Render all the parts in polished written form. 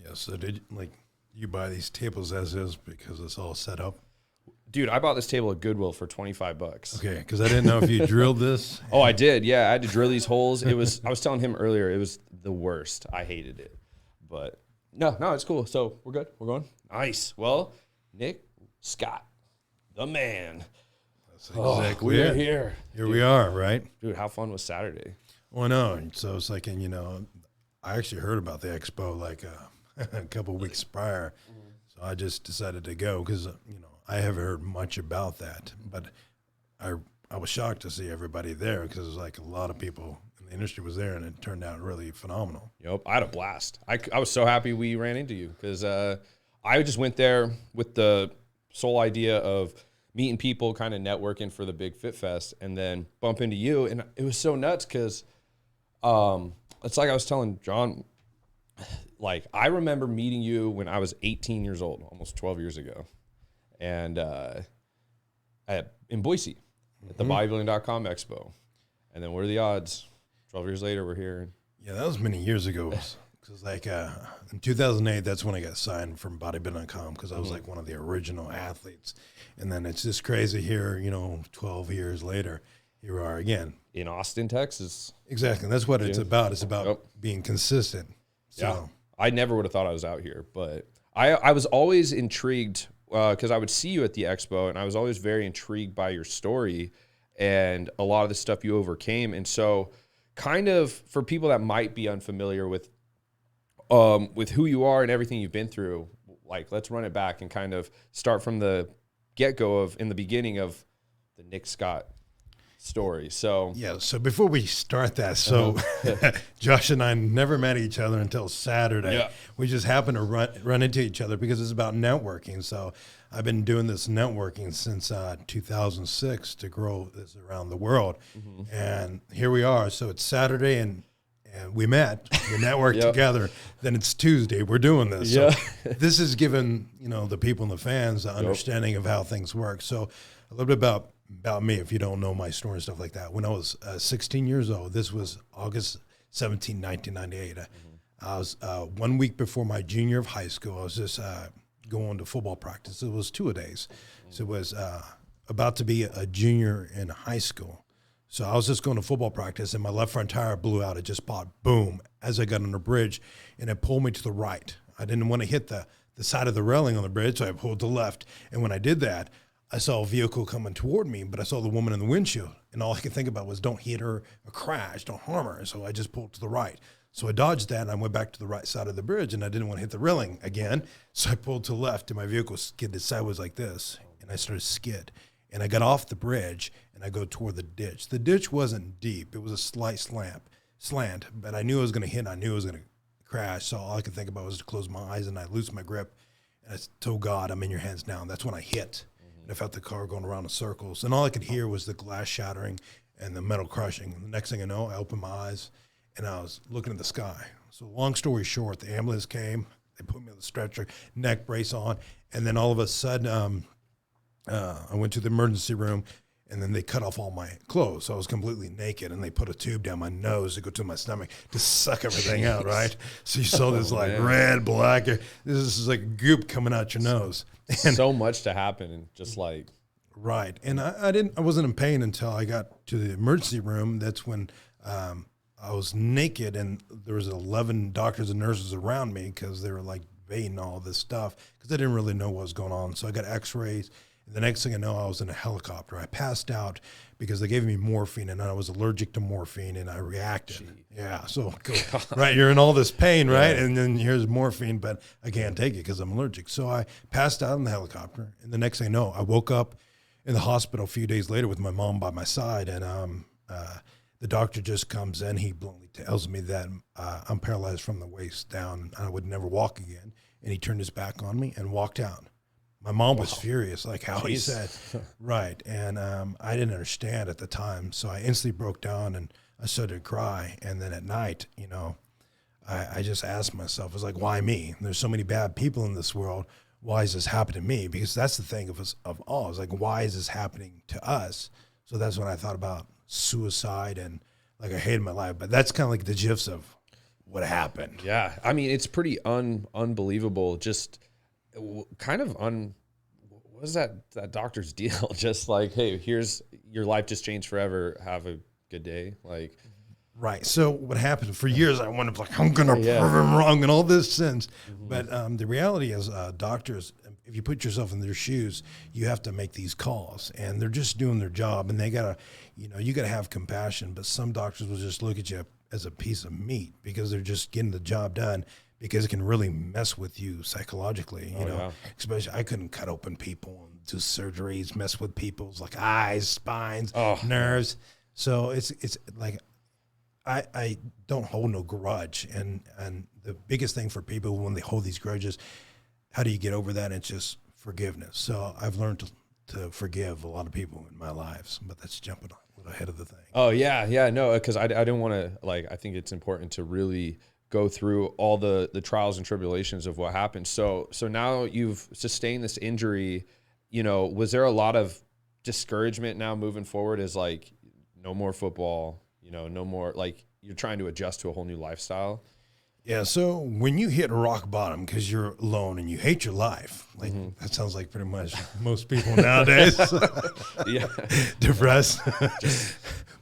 Yeah, so did you buy these tables as is because it's all set up? Dude, I bought this table at Goodwill for $25. Okay, because I didn't know if you drilled this. Oh, I did. Yeah, I had to drill these holes. I was telling him earlier, it was the worst. I hated it. But no, it's cool. So we're good. We're going. Nice. Well, Nick Scott, the man. That's exactly we're it. here. Here we are, right? Dude, how fun was Saturday? Well, no. So it's like, and I actually heard about the expo like a couple of weeks prior. So I just decided to go because, I haven't heard much about that. But I was shocked to see everybody there because it was like a lot of people in the industry was there, and it turned out really phenomenal. Yep, I had a blast. I was so happy we ran into you because I just went there with the sole idea of meeting people, kind of networking for the big Fit Fest, and then bump into you. And it was so nuts because it's like I was telling John, like I remember meeting you when I was 18 years old, almost 12 years ago. And in Boise at the bodybuilding.com expo. And then what are the odds? 12 years later, we're here. Yeah, that was many years ago. Because in 2008, that's when I got signed from bodybuilding.com because I was like one of the original athletes. And then it's just crazy here, 12 years later, here we are again. In Austin, Texas. Exactly. That's what it's about. It's about being consistent. So. Yeah. I never would have thought I was out here, but I was always intrigued because I would see you at the expo, and I was always very intrigued by your story and a lot of the stuff you overcame. And so kind of for people that might be unfamiliar with who you are and everything you've been through, like let's run it back and kind of start from the get-go in the beginning of the Nick Scott story. So yeah, so before we start that, Josh and I never met each other until Saturday. Yeah. We just happened to run into each other because it's about networking. So I've been doing this networking since 2006 to grow this around the world. And here we are. So it's Saturday and we met, we networked together. Then it's Tuesday. We're doing this. So this has given, the people and the fans the understanding of how things work. So a little bit about me, if you don't know my story and stuff like that. When I was 16 years old, this was August 17, 1998. I was 1 week before my junior of high school. I was just going to football practice. It was 2-a-days. So it was about to be a junior in high school. So I was just going to football practice, and my left front tire blew out. It just popped, boom, as I got on the bridge, and it pulled me to the right. I didn't want to hit the side of the railing on the bridge, so I pulled to the left. And when I did that, I saw a vehicle coming toward me, but I saw the woman in the windshield, and all I could think about was don't hit her or crash, don't harm her. So I just pulled to the right. So I dodged that, and I went back to the right side of the bridge, and I didn't want to hit the railing again. So I pulled to the left, and my vehicle skidded sideways like this, and I started to skid. And I got off the bridge, and I go toward the ditch. The ditch wasn't deep. It was a slight slant, but I knew I was going to hit, and I knew I was going to crash. So all I could think about was to close my eyes, and I loosened my grip, and I told God, I'm in your hands now. And that's when I hit. And I felt the car going around in circles. And all I could hear was the glass shattering and the metal crushing. And the next thing I know, I opened my eyes, and I was looking at the sky. So long story short, the ambulance came. They put me on the stretcher, neck brace on. And then all of a sudden, I went to the emergency room, and then they cut off all my clothes. So I was completely naked, and they put a tube down my nose to go to my stomach to suck everything out, right? So you saw this red, black, this is like goop coming out your nose. And so much to happen, and just like right. And I wasn't in pain until I got to the emergency room. That's when I was naked, and there was 11 doctors and nurses around me because they were like debating all this stuff because they didn't really know what was going on. So I got x-rays. The next thing I know, I was in a helicopter. I passed out because they gave me morphine, and I was allergic to morphine, and I reacted. Yeah, so right, you're in all this pain, right? And then here's morphine, but I can't take it because I'm allergic. So I passed out in the helicopter, and the next thing I know, I woke up in the hospital a few days later with my mom by my side, and the doctor just comes in. He bluntly tells me that I'm paralyzed from the waist down. I would never walk again, and he turned his back on me and walked out. My mom was furious, like how he said, right. And I didn't understand at the time. So I instantly broke down and I started to cry. And then at night, I just asked myself, I was like, why me? There's so many bad people in this world. Why is this happening to me? Because that's the thing of all. It's like, why is this happening to us? So that's when I thought about suicide and like I hated my life. But that's kind of like the gist of what happened. Yeah. I mean, it's pretty unbelievable. Just kind of what was that doctor's deal? Just like, hey, here's your life just changed forever. Have a good day. Like, right. So what happened for years, I wanted like, I'm going to prove him wrong and all this sense. But the reality is doctors, if you put yourself in their shoes, you have to make these calls and they're just doing their job and they gotta, you gotta have compassion, but some doctors will just look at you as a piece of meat because they're just getting the job done, because it can really mess with you psychologically, especially I couldn't cut open people and do surgeries, mess with people's like eyes, spines, nerves. So it's like, I don't hold no grudge. And the biggest thing for people when they hold these grudges, how do you get over that? It's just forgiveness. So I've learned to forgive a lot of people in my lives, but that's jumping a little ahead of the thing. Oh yeah. Yeah. No, because I don't want to, like, I think it's important to really go through all the trials and tribulations of what happened. So now you've sustained this injury, was there a lot of discouragement now moving forward as like, no more football, no more, like you're trying to adjust to a whole new lifestyle? Yeah, so when you hit rock bottom because you're alone and you hate your life, like that sounds like pretty much most people nowadays, depressed.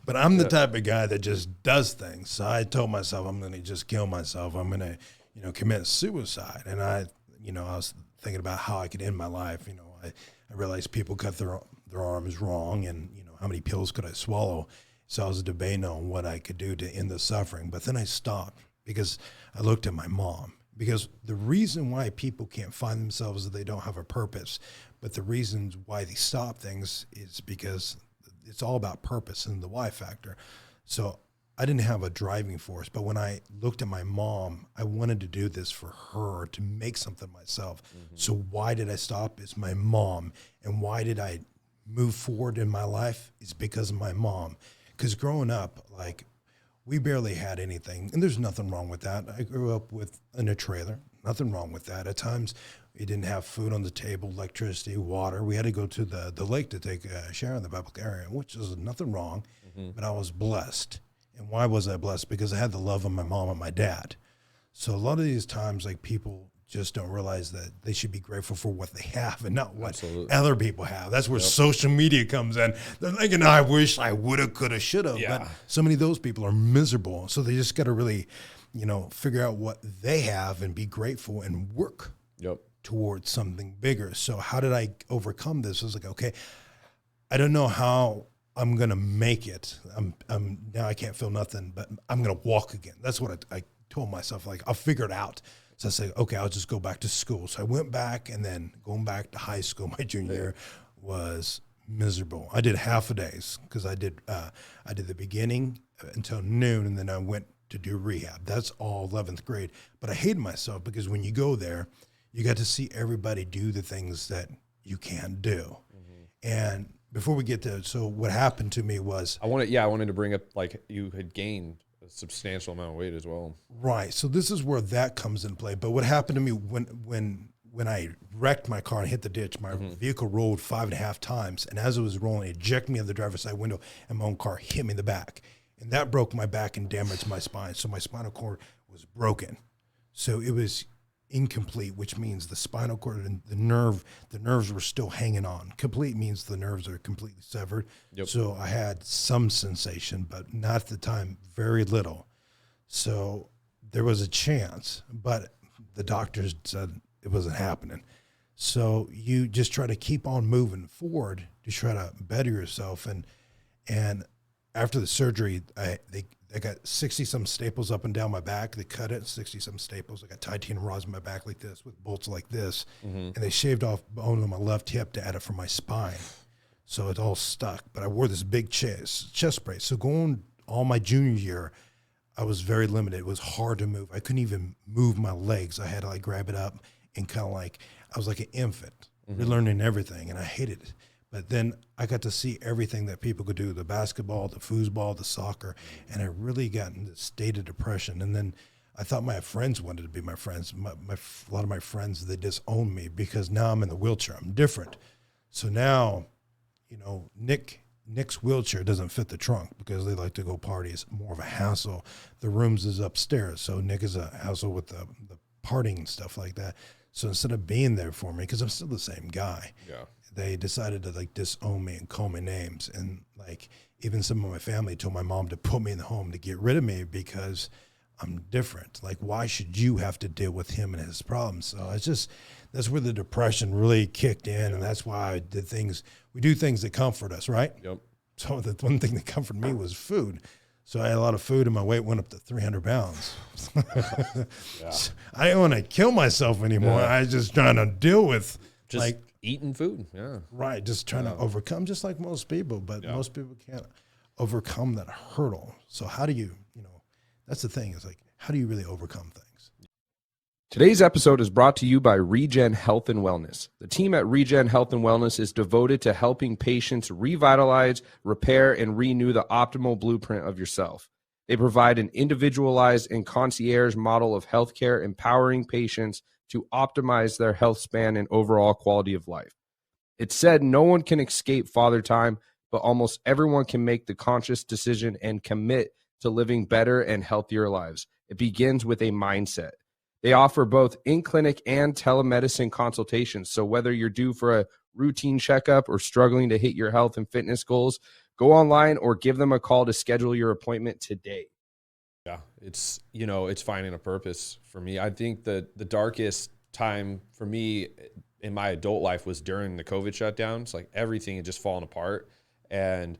But I'm the type of guy that just does things. So I told myself I'm going to just kill myself. I'm going to, commit suicide. And I was thinking about how I could end my life. I realized people cut their arms wrong, and how many pills could I swallow? So I was debating on what I could do to end the suffering. But then I stopped, because I looked at my mom, because the reason why people can't find themselves is they don't have a purpose. But the reasons why they stop things is because it's all about purpose and the why factor. So I didn't have a driving force, but when I looked at my mom, I wanted to do this for her, to make something myself. So why did I stop? It's my mom. And why did I move forward in my life? It's because of my mom. Because growing up, like, we barely had anything, and there's nothing wrong with that. I grew up in a trailer, nothing wrong with that. At times, we didn't have food on the table, electricity, water. We had to go to the lake to take a shower in the public area, which is nothing wrong, but I was blessed. And why was I blessed? Because I had the love of my mom and my dad. So a lot of these times, like, people just don't realize that they should be grateful for what they have and not what other people have. That's where social media comes in. They're thinking, I wish I woulda, coulda, shoulda. Yeah. But so many of those people are miserable. So they just got to really, figure out what they have and be grateful and work towards something bigger. So how did I overcome this? I was like, okay, I don't know how I'm going to make it. Now I can't feel nothing, but I'm going to walk again. That's what I told myself. Like, I'll figure it out. So I said, okay, I'll just go back to school. So I went back, and then going back to high school, my junior year was miserable. I did half a days because I did the beginning until noon, and then I went to do rehab. That's all 11th grade. But I hated myself because when you go there, you got to see everybody do the things that you can't do. And before we get to, so what happened to me was, I wanted to bring up, like, you had gained a substantial amount of weight as well. Right. So this is where that comes into play. But what happened to me when I wrecked my car and hit the ditch, my vehicle rolled 5.5 times. And as it was rolling, it ejected me out the driver's side window, and my own car hit me in the back. And that broke my back and damaged my spine. So my spinal cord was broken. So it was incomplete, which means the spinal cord and the nerves were still hanging on. Complete means the nerves are completely severed. So I had some sensation, but not at the time, very little. So there was a chance, but the doctors said it wasn't happening. So you just try to keep on moving forward to try to better yourself. And after the surgery, I got 60-some staples up and down my back. They cut it, 60-some staples. I got titanium rods in my back like this with bolts like this. And they shaved off bone on my left hip to add it for my spine. So it all stuck. But I wore this big chest brace. So going all my junior year, I was very limited. It was hard to move. I couldn't even move my legs. I had to, like, grab it up and kind of like, I was like an infant, relearning everything, and I hated it. But then I got to see everything that people could do, the basketball, the foosball, the soccer, and I really got in this state of depression. And then I thought my friends wanted to be my friends. A lot of my friends, they disowned me because now I'm in the wheelchair. I'm different. So now, Nick Nick's wheelchair doesn't fit the trunk because they like to go party. It's more of a hassle. The rooms is upstairs, so Nick is a hassle with the partying and stuff like that. So instead of being there for me, because I'm still the same guy, they decided to like disown me and call me names. And like even some of my family told my mom to put me in the home to get rid of me because I'm different. Like, why should you have to deal with him and his problems? So it's just, that's where the depression really kicked in. And that's why I did things, we do things that comfort us, right? Yep. So the one thing that comforted me was food. So I had a lot of food and my weight went up to 300 pounds. I didn't want to kill myself anymore. I was just trying to deal with just like eating food. Yeah. Right. Just trying to overcome, just like most people, but most people can't overcome that hurdle. So how do you, that's the thing, is like, how do you really overcome things? Today's episode is brought to you by ReGen Health and Wellness. The team at ReGen Health and Wellness is devoted to helping patients revitalize, repair, and renew the optimal blueprint of yourself. They provide an individualized and concierge model of healthcare, empowering patients to optimize their health span and overall quality of life. It's said no one can escape father time, but almost everyone can make the conscious decision and commit to living better and healthier lives. It begins with a mindset. They offer both in-clinic and telemedicine consultations. So whether you're due for a routine checkup or struggling to hit your health and fitness goals, go online or give them a call to schedule your appointment today. Yeah, it's, it's finding a purpose for me. I think the darkest time for me in my adult life was during the COVID shutdowns. Like everything had just fallen apart. And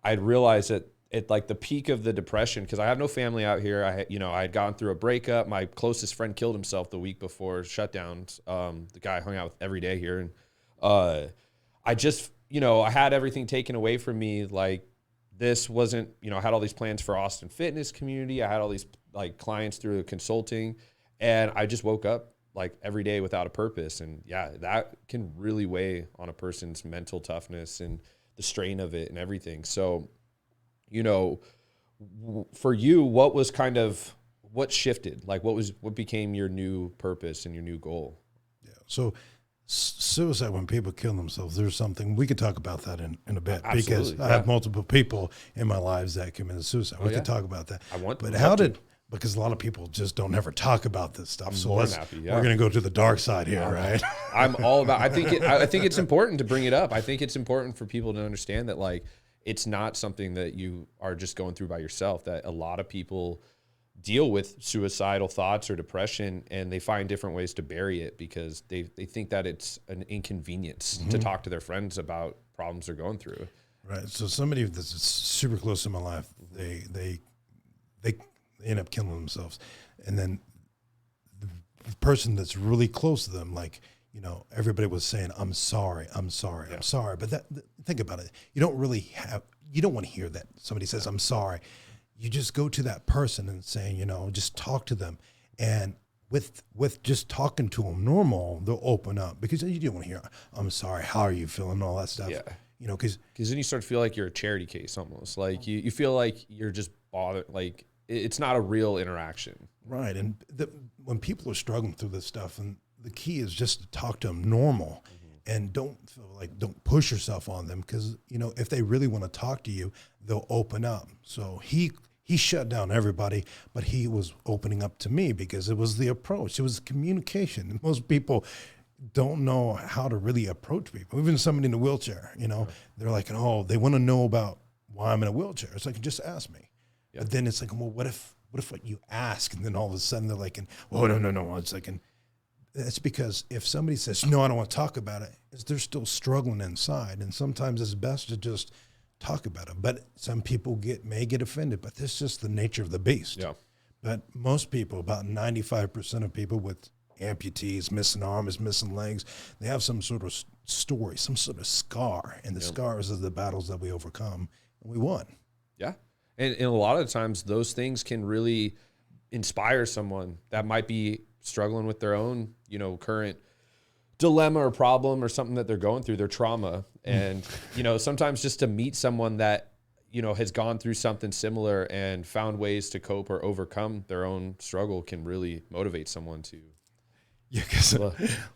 I'd realized that at like the peak of the depression, because I have no family out here. I had gone through a breakup. My closest friend killed himself the week before shutdowns. The guy I hung out with every day here. And I just, I had everything taken away from me. Like this wasn't, I had all these plans for Austin fitness community. I had all these like clients through consulting, and I just woke up like every day without a purpose. And yeah, that can really weigh on a person's mental toughness and the strain of it and everything. So, for you, what shifted? Like what became your new purpose and your new goal? Yeah. So suicide, when people kill themselves, there's something, we could talk about that in a bit. Absolutely, because I have multiple people in my lives that committed suicide. We could talk about that. Because a lot of people just don't ever talk about this stuff. So we're going to go to the dark side here, right? I'm all about, I think it's important to bring it up. I think it's important for people to understand that like, it's not something that you are just going through by yourself, that a lot of people deal with suicidal thoughts or depression, and they find different ways to bury it because they think that it's an inconvenience to talk to their friends about problems they're going through. Right. So somebody that's super close to my life, they end up killing themselves. And then the person that's really close to them, like, everybody was saying, I'm sorry. But think about it. You don't want to hear that somebody says, I'm sorry. You just go to that person and saying, just talk to them. And with just talking to them normal, they'll open up, because you don't want to hear, I'm sorry, how are you feeling, all that stuff. Yeah. Because then you start to feel like you're a charity case almost. Like you feel like you're just bothered. Like it's not a real interaction. Right. And when people are struggling through this stuff, and the key is just to talk to them normal, and don't push yourself on them, because, if they really want to talk to you, they'll open up. So he shut down everybody, but he was opening up to me because it was the approach. It was communication. And most people don't know how to really approach people. Even somebody in a wheelchair, they're like, oh, they want to know about why I'm in a wheelchair. It's like, just ask me. Yep. But then it's like, well, what if what you ask? And then all of a sudden they're like, oh, no. It's like, that's because if somebody says, no, I don't want to talk about it, they're still struggling inside. And sometimes it's best to just talk about it. But some people may get offended, but this is just the nature of the beast. Yeah. But most people, about 95% of people with amputees, missing arms, missing legs, they have some sort of story, some sort of scar. And the scars are the battles that we overcome, and we won. Yeah. And a lot of the times those things can really inspire someone that might be struggling with their own, current dilemma or problem or something that they're going through, their trauma. And, sometimes just to meet someone that, has gone through something similar and found ways to cope or overcome their own struggle can really motivate someone to. Yeah, because a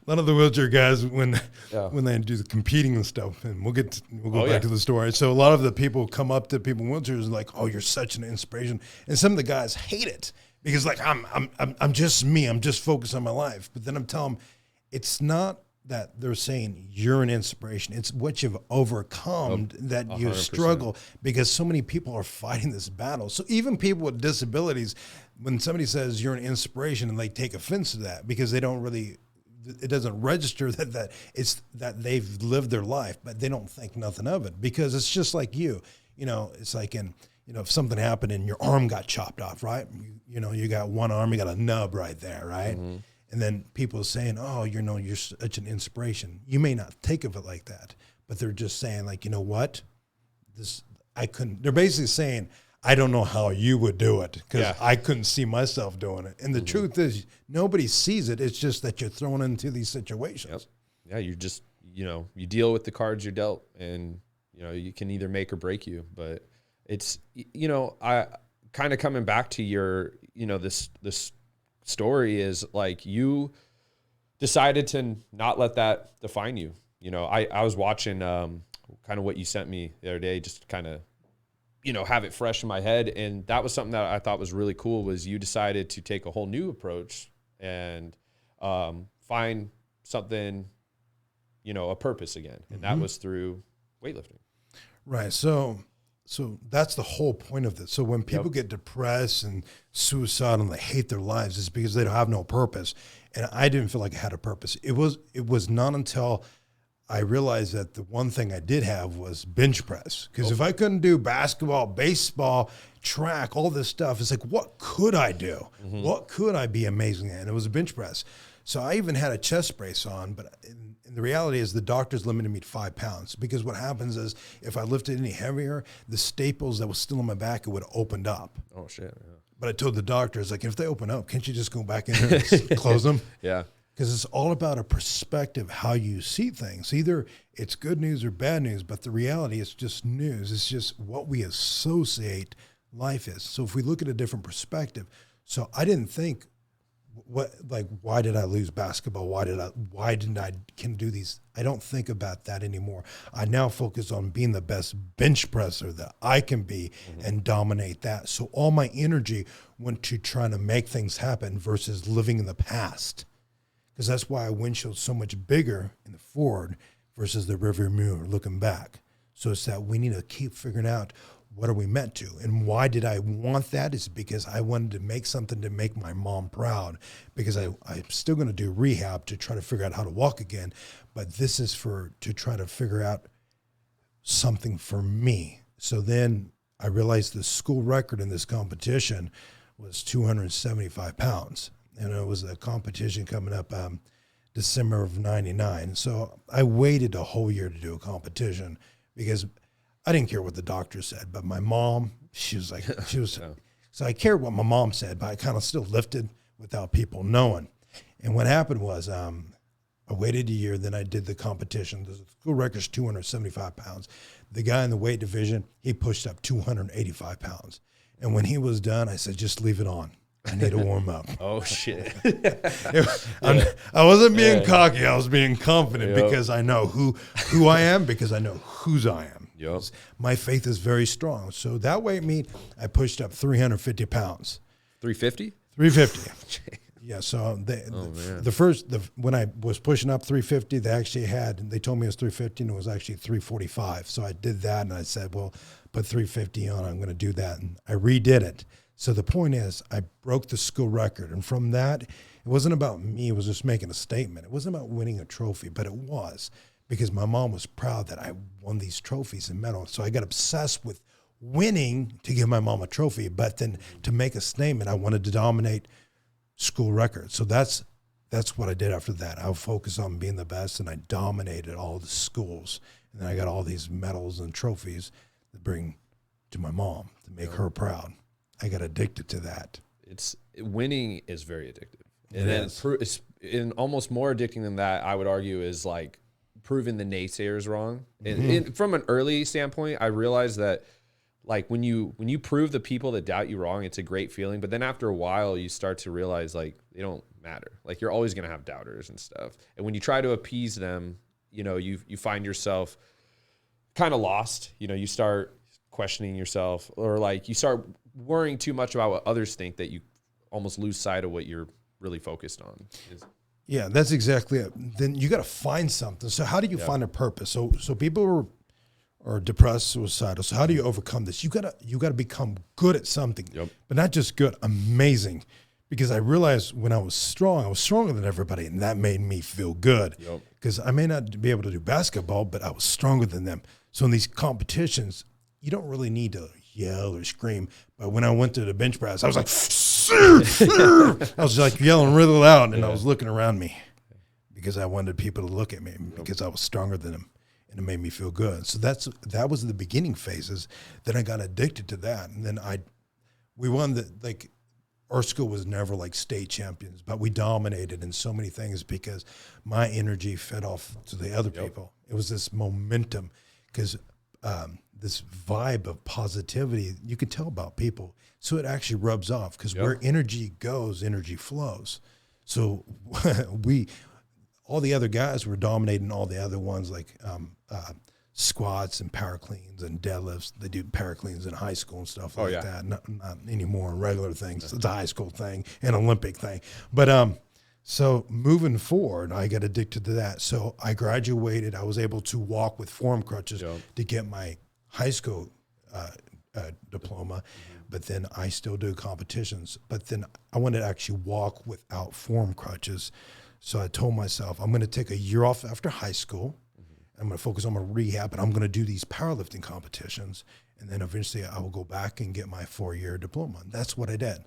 lot of the wheelchair guys, when they do the competing and stuff, and we'll go back to the story. So a lot of the people come up to people in wheelchairs and like, "Oh, you're such an inspiration," and some of the guys hate it because like I'm just me. I'm just focused on my life. But then I'm telling them, it's not that they're saying you're an inspiration. It's what you've overcome that 100%. You struggle, because so many people are fighting this battle. So even people with disabilities, when somebody says you're an inspiration, and they take offense to that because they don't really, it doesn't register that it's that they've lived their life, but they don't think nothing of it, because it's just like you know, it's like if something happened and your arm got chopped off, right? You got one arm, you got a nub right there, right? Mm-hmm. And then people are saying, "Oh, you're such an inspiration." You may not think of it like that, but they're just saying, like, you know what? I couldn't. They're basically saying, "I don't know how you would do it because I couldn't see myself doing it." And the truth is, nobody sees it. It's just that you're thrown into these situations. Yep. Yeah, you just you deal with the cards you're dealt, and you can either make or break you. But it's I kind of coming back to your this story is like you decided to not let that define you. I was watching kind of what you sent me the other day, just kind of have it fresh in my head, and that was something that I thought was really cool. Was you decided to take a whole new approach and find something, a purpose again, and that was through weightlifting. Right. So that's the whole point of this. So when people get depressed and suicidal and they hate their lives, it's because they don't have no purpose. And I didn't feel like I had a purpose. It was not until I realized that the one thing I did have was bench press. Because if I couldn't do basketball, baseball, track, all this stuff, it's like, what could I do? Mm-hmm. What could I be amazing at? And it was a bench press. So I even had a chest brace on, but in the reality is the doctors limited me to 5 pounds, because what happens is if I lifted any heavier, the staples that was still on my back, it would have opened up. Oh, shit. Yeah. But I told the doctors, like, if they open up, can't you just go back in there and close them? Yeah. Because it's all about a perspective, how you see things. Either it's good news or bad news, but the reality is just news. It's just what we associate life is. So if we look at a different perspective, so I didn't think, why did I lose basketball? Why didn't I can do these? I don't think about that anymore. I now focus on being the best bench presser that I can be and dominate that. So all my energy went to trying to make things happen versus living in the past. Because that's why our windshield's so much bigger in the forward versus the rear mirror looking back. So it's that we need to keep figuring out, what are we meant to? And why did I want that? Is because I wanted to make something to make my mom proud, because I'm still going to do rehab to try to figure out how to walk again. But this is to try to figure out something for me. So then I realized the school record in this competition was 275 pounds. And it was a competition coming up December of 99. So I waited a whole year to do a competition because I didn't care what the doctor said, but my mom, she was so I cared what my mom said, but I kind of still lifted without people knowing. And what happened was I waited a year, then I did the competition. The school record's 275 pounds. The guy in the weight division, he pushed up 285 pounds. And when he was done, I said, just leave it on. I need to warm up. Oh, shit. I wasn't being cocky. I was being confident because I know who I am, because I know whose I am. Yep. My faith is very strong. So that weight meet, I pushed up 350 pounds. 350? 350. Yeah. So when I was pushing up 350, they told me it was 350 and it was actually 345. So I did that and I said, well, put 350 on. I'm going to do that. And I redid it. So the point is, I broke the school record. And from that, it wasn't about me. It was just making a statement. It wasn't about winning a trophy, but it was, because my mom was proud that I won these trophies and medals. So I got obsessed with winning to give my mom a trophy. But then to make a statement, I wanted to dominate school records. So that's what I did after that. I would focus on being the best, and I dominated all the schools. And then I got all these medals and trophies to bring to my mom to make her proud. I got addicted to that. Winning is very addictive. And then almost more addicting than that, I would argue, is like proving the naysayers wrong. And from an early standpoint, I realized that like when you prove the people that doubt you wrong, it's a great feeling. But then after a while, you start to realize like they don't matter. Like you're always going to have doubters and stuff. And when you try to appease them, you know, you find yourself kind of lost. You know, you start questioning yourself, or like you start worrying too much about what others think that you almost lose sight of what you're really focused on. Yeah, that's exactly it. Then you got to find something. So how do you find a purpose? So people are depressed, suicidal. So how do you overcome this? You gotta become good at something, but not just good, amazing. Because I realized when I was stronger than everybody, and that made me feel good. Because I may not be able to do basketball, but I was stronger than them. So in these competitions, you don't really need to yell or scream. But when I went to the bench press, I was like, I was like yelling really loud, and I was looking around me because I wanted people to look at me because I was stronger than them, and it made me feel good. So that was the beginning phases. Then I got addicted to that, and then we won our school was never like state champions, but we dominated in so many things because my energy fed off to the other people. It was this momentum because this vibe of positivity you can tell about people. So it actually rubs off because where energy goes, energy flows. So all the other guys were dominating all the other ones like squats and power cleans and deadlifts. They do power cleans in high school and stuff like that. Not anymore in regular things. It's a high school thing, an Olympic thing. But so moving forward, I got addicted to that. So I graduated. I was able to walk with form crutches to get my high school diploma. But then I still do competitions. But then I wanted to actually walk without form crutches. So I told myself, I'm going to take a year off after high school. I'm going to focus on my rehab, and I'm going to do these powerlifting competitions. And then eventually I will go back and get my 4-year diploma. And that's what I did.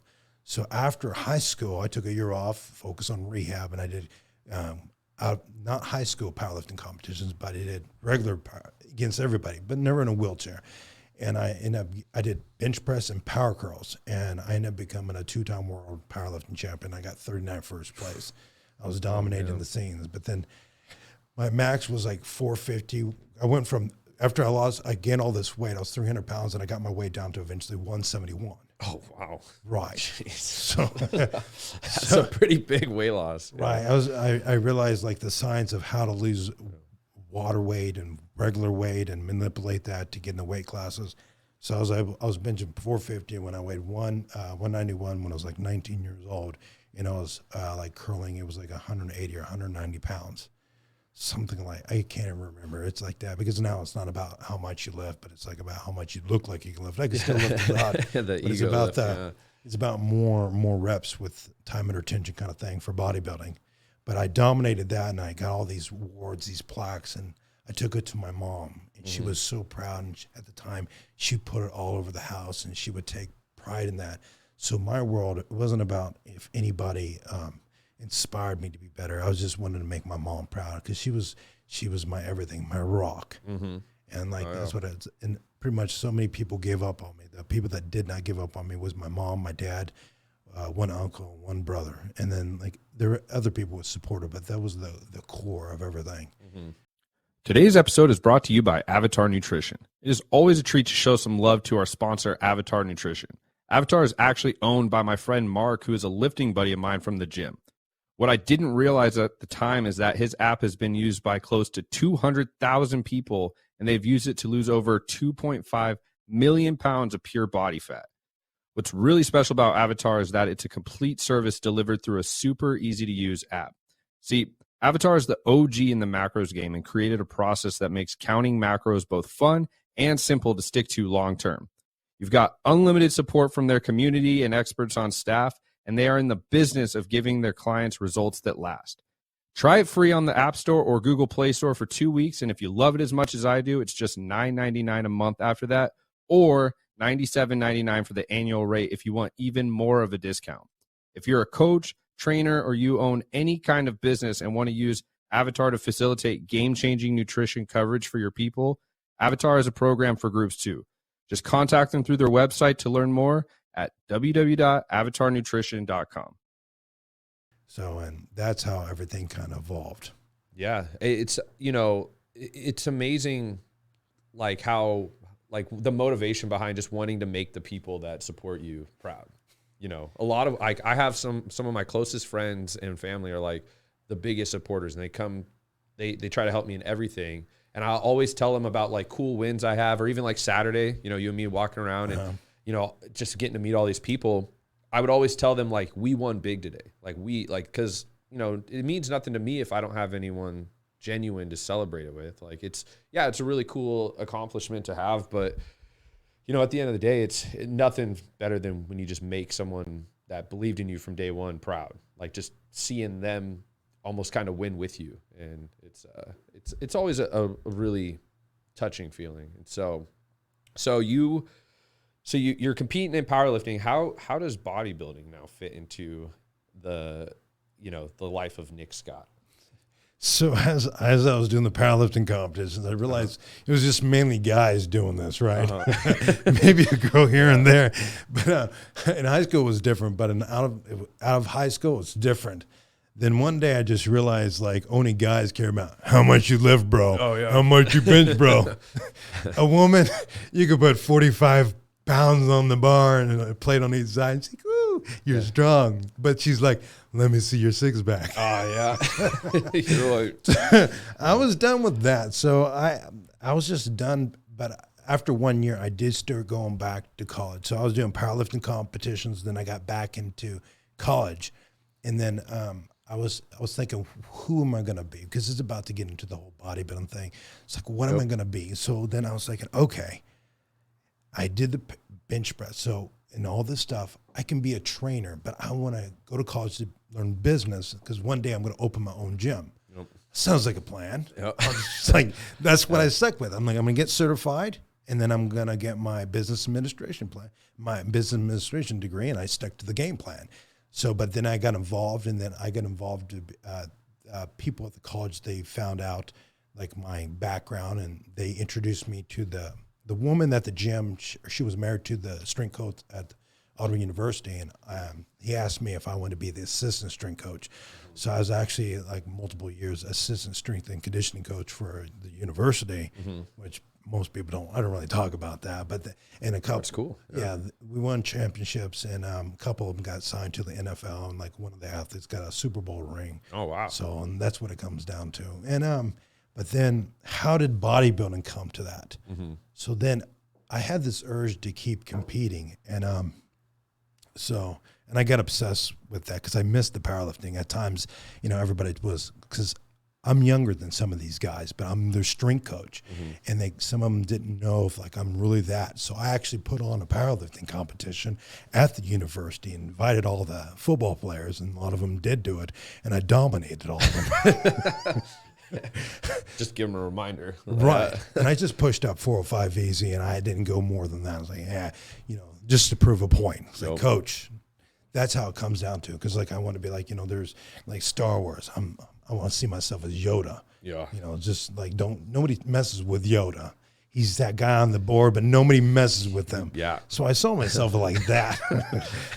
So after high school, I took a year off, focused on rehab, and I did not high school powerlifting competitions, but I did regular against everybody, but never in a wheelchair. And I did bench press and power curls, and I ended up becoming a 2-time world powerlifting champion. I got 39th first place. I was dominating the scenes, but then my max was like 450. I went from, after I gained all this weight, I was 300 pounds, and I got my weight down to eventually 171. Oh, wow. Right. Jeez. So that's a pretty big weight loss. Right. I realized like the science of how to lose water weight and regular weight and manipulate that to get in the weight classes. So I was benching 450 when I weighed 191 when I was like 19 years old, and I was like curling. It was like 180 or 190 pounds. Something like, I can't even remember. It's like that because now it's not about how much you lift, but it's like about how much you look like you can lift. I can still lift a lot, but it's about it's about more reps with time and retention kind of thing for bodybuilding. But I dominated that, and I got all these awards, these plaques, and I took it to my mom, and she was so proud. And at the time, she put it all over the house, and she would take pride in that. So my world, it wasn't about if anybody inspired me to be better. I was just wanting to make my mom proud because she was my everything, my rock. And like that's what it's, and pretty much so many people gave up on me. The people that did not give up on me was my mom, my dad, one uncle, one brother, and then like there were other people with supportive, but that was the core of everything. Today's episode is brought to you by Avatar Nutrition. It is always a treat to show some love to our sponsor, Avatar Nutrition. Avatar is actually owned by my friend Mark, who is a lifting buddy of mine from the gym. What I didn't realize at the time is that his app has been used by close to 200,000 people, and they've used it to lose over 2.5 million pounds of pure body fat. What's really special about Avatar is that it's a complete service delivered through a super easy-to-use app. See, Avatar is the OG in the macros game and created a process that makes counting macros both fun and simple to stick to long-term. You've got unlimited support from their community and experts on staff, and they are in the business of giving their clients results that last. Try it free on the App Store or Google Play Store for 2 weeks, and if you love it as much as I do, it's just $9.99 a month after that, or $97.99 for the annual rate if you want even more of a discount. If you're a coach, trainer, or you own any kind of business and want to use Avatar to facilitate game-changing nutrition coverage for your people, Avatar is a program for groups too. Just contact them through their website to learn more at www.avatarnutrition.com. So, and that's how everything kind of evolved. Yeah. It's, it's amazing like how like the motivation behind just wanting to make the people that support you proud. You know, a lot of like, I have some of my closest friends and family are like the biggest supporters, and they try to help me in everything. And I'll always tell them about like cool wins I have, or even like Saturday, you know, you and me walking around and, you know, just getting to meet all these people. I would always tell them like, we won big today. Cause you know, it means nothing to me if I don't have anyone genuine to celebrate it with. Like it's a really cool accomplishment to have, but you know, at the end of the day, it's nothing better than when you just make someone that believed in you from day one proud, like just seeing them almost kind of win with you. And it's always a really touching feeling. And so you're competing in powerlifting. How does bodybuilding now fit into the life of Nick Scott? So as I was doing the powerlifting competitions, I realized it was just mainly guys doing this, right? Maybe a girl here and there, but in high school it was different. But out of high school it's different. Then one day I just realized like only guys care about how much you lift, bro. Oh yeah, how much you bench, bro. A woman, you could put 45 pounds on the bar and a plate on each side. And she's like, "Ooh, you're strong," but she's like, "Let me see your six pack." Oh yeah, you're right. I was done with that, so I was just done. But after 1 year, I did start going back to college. So I was doing powerlifting competitions. Then I got back into college, and then I was thinking, who am I going to be? Because it's about to get into the whole bodybuilding thing. It's like, what am I going to be? So then I was thinking, okay, I did the bench press. So and all this stuff, I can be a trainer, but I want to go to college to learn business because one day I'm going to open my own gym. Yep. Sounds like a plan. Yep. It's like, that's what I stuck with. I'm like, I'm going to get certified, and then I'm going to get my business administration degree, and I stuck to the game plan. So, but then I got involved, and then I got involved to people at the college. They found out like my background, and they introduced me to the woman at the gym. She was married to the strength coach at Auburn University, and he asked me if I wanted to be the assistant strength coach. So I was actually like multiple years assistant strength and conditioning coach for the university, which most people I don't really talk about that, but and a couple, that's cool. Yeah, we won championships, and a couple of them got signed to the NFL, and like one of the athletes got a Super Bowl ring. Oh wow! So and that's what it comes down to. And but then how did bodybuilding come to that? So then I had this urge to keep competing, and and I got obsessed with that because I missed the powerlifting at times. You know, everybody was, because I'm younger than some of these guys, but I'm their strength coach, and some of them didn't know if like I'm really that. So I actually put on a powerlifting competition at the university and invited all the football players, and a lot of them did do it, and I dominated all of them. Just give them a reminder. Right. And I just pushed up 405 easy, and I didn't go more than that. I was like, yeah, you know, just to prove a point. It's like, coach, that's how it comes down to. Because like I want to be like, you know, there's like Star Wars. I want to see myself as Yoda. Yeah. You know, just like nobody messes with Yoda. He's that guy on the board, but nobody messes with him. Yeah. So I saw myself like that.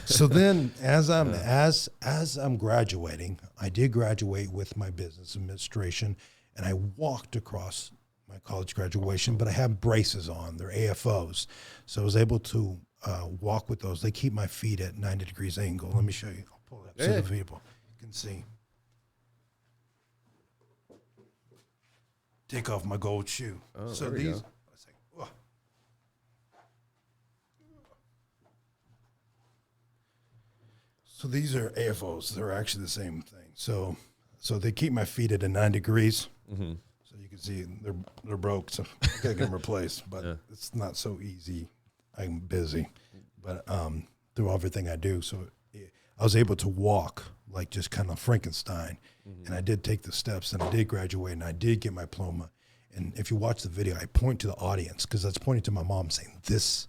So then as I'm graduating, I did graduate with my business administration, and I walked across my college graduation, but I have braces on. They're AFOs. So I was able to walk with those. They keep my feet at 90 degrees angle. Let me show you. I'll pull it up so the people can see. Take off my gold shoe. Oh, so there we go. So these are AFOs. They're actually the same thing. So they keep my feet at a 9 degrees. So you can see they're broke. So I gotta get them replaced. But it's not so easy. I'm busy. But through everything I do, so I was able to walk like just kind of Frankenstein. And I did take the steps, and I did graduate, and I did get my diploma. And if you watch the video, I point to the audience because that's pointing to my mom saying, "This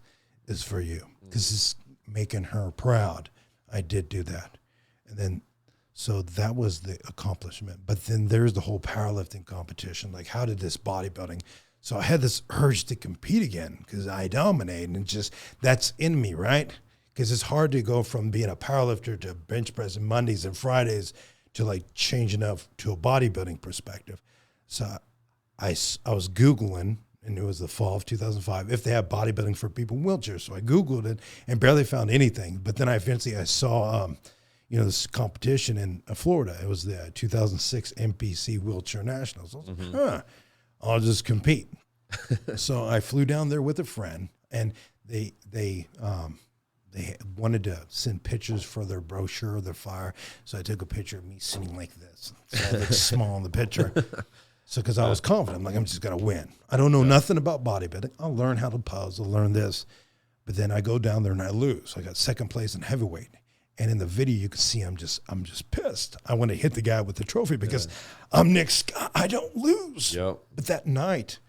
is for you," because it's making her proud. I did do that. And then, so that was the accomplishment. But then there's the whole powerlifting competition. Like, how did this bodybuilding? So I had this urge to compete again because I dominate, and just that's in me, right? Because it's hard to go from being a powerlifter to bench pressing Mondays and Fridays to like changing up to a bodybuilding perspective. So I was Googling and it was the fall of 2005, if they have bodybuilding for people in wheelchairs. So I Googled it and barely found anything. But then I saw, this competition in Florida. It was the 2006 NPC Wheelchair Nationals. I was like, I'll just compete. So I flew down there with a friend, and they wanted to send pictures for their brochure, their flyer. So I took a picture of me sitting like this. So I looked small in the picture. So because I was confident, I'm like, I'm just going to win. I don't know nothing about bodybuilding. I'll learn how to pose. I'll learn this. But then I go down there and I lose. I got second place in heavyweight. And in the video, you can see I'm just pissed. I want to hit the guy with the trophy because I'm Nick Scott. I don't lose. Yep. But that night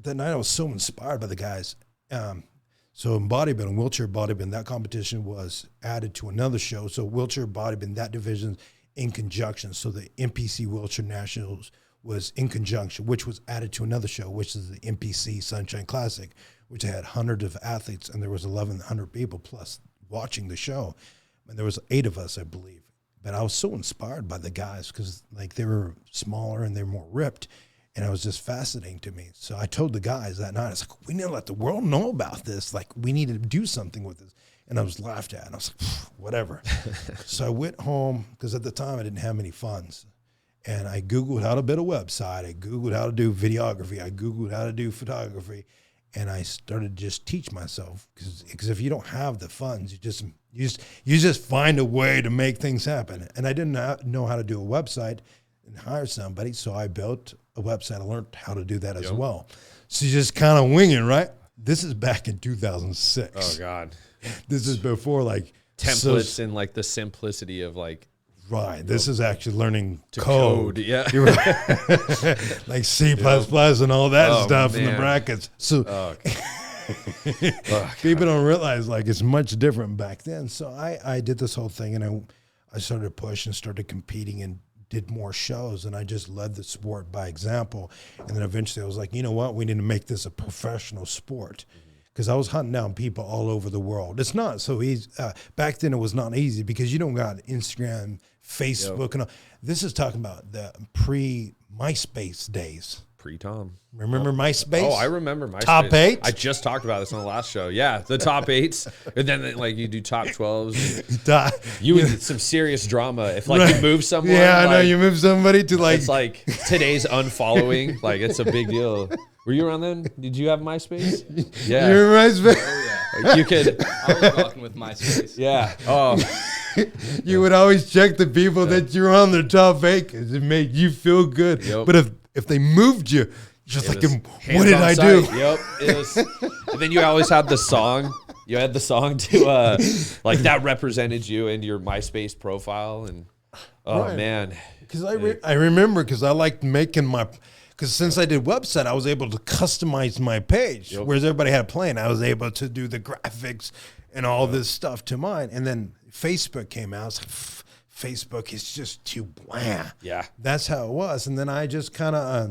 I was so inspired by the guys. So in bodybuilding, wheelchair bodybuilding, that competition was added to another show. So wheelchair bodybuilding, that division in conjunction. So the NPC Wheelchair Nationals was in conjunction, which was added to another show, which is the NPC Sunshine Classic, which had hundreds of athletes, and there was 1,100 people plus watching the show. And there was 8 of us, I believe. But I was so inspired by the guys because like they were smaller and they were more ripped. And it was just fascinating to me. So I told the guys that night, I was like, we need to let the world know about this. Like, we need to do something with this. And I was laughed at. And I was like, whatever. So I went home because at the time I didn't have any funds. And I Googled how to build a website. I Googled how to do videography. I Googled how to do photography. And I started to just teach myself because if you don't have the funds, you just find a way to make things happen. And I didn't know how to do a website and hire somebody. So I built a website. I learned how to do that as well. So you just kind of winging, right? This is back in 2006. Oh God. This is before like templates and like the simplicity of like. Right. This is actually learning to code. Yeah. Like C++ and all that stuff in the brackets. So people don't realize like it's much different back then. So I did this whole thing and I started to push and started competing and did more shows, and I just led the sport by example. And then eventually I was like, you know what? We need to make this a professional sport. Because I was hunting down people all over the world. It's not so easy. Back then it was not easy because you don't got Instagram, Facebook, and all. This is talking about the pre-MySpace days. Pre-Tom. Remember MySpace? Oh, I remember MySpace. Top 8? I just talked about this on the last show. Yeah, the top 8s. And then like you do top 12s. You would some serious drama. If like you move someone. Yeah, I know. Like, You move somebody to like. It's like today's unfollowing. Like it's a big deal. Were you around then? Did you have MySpace? Yeah. You remember MySpace? Oh, yeah. You could. I was rocking with MySpace. Yeah. Oh. You would always check the people that you're on their top 8 because it made you feel good. Yep. But if they moved you, you're just like, what did I do? do? Yep. It was, and then you always had the song. You had the song to like that represented you and your MySpace profile. And oh man. Because I remember because I liked making my. Because since I did website, I was able to customize my page. Yep. Whereas everybody had a plan, I was able to do the graphics and all this stuff to mine. And then Facebook came out. I was like, Facebook is just too bland. Yeah. That's how it was. And then I just kind of,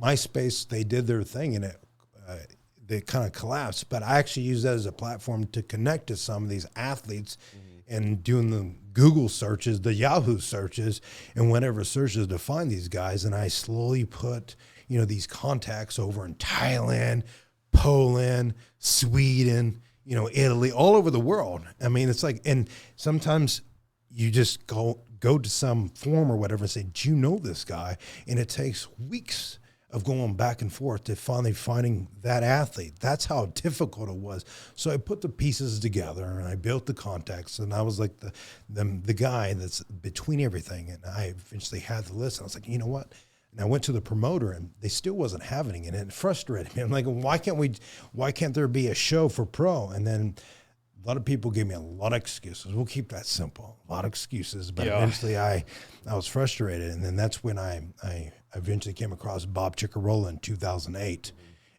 MySpace, they did their thing and they kind of collapsed. But I actually used that as a platform to connect to some of these athletes and doing the Google searches, the Yahoo searches, and whatever searches to find these guys. And I slowly put, these contacts over in Thailand, Poland, Sweden, Italy, all over the world. I mean, it's like, and sometimes you just go to some forum or whatever and say, do you know this guy? And it takes weeks of going back and forth to finally finding that athlete. That's how difficult it was. So I put the pieces together and I built the contacts, and I was like the guy that's between everything. And I eventually had the list. And I was like, you know what? And I went to the promoter and they still wasn't having it. And it frustrated me. I'm like, why can't there be a show for pro? And then a lot of people gave me a lot of excuses. We'll keep that simple. A lot of excuses. But eventually I was frustrated. And then that's when I eventually came across Bob Ciccarola in 2008.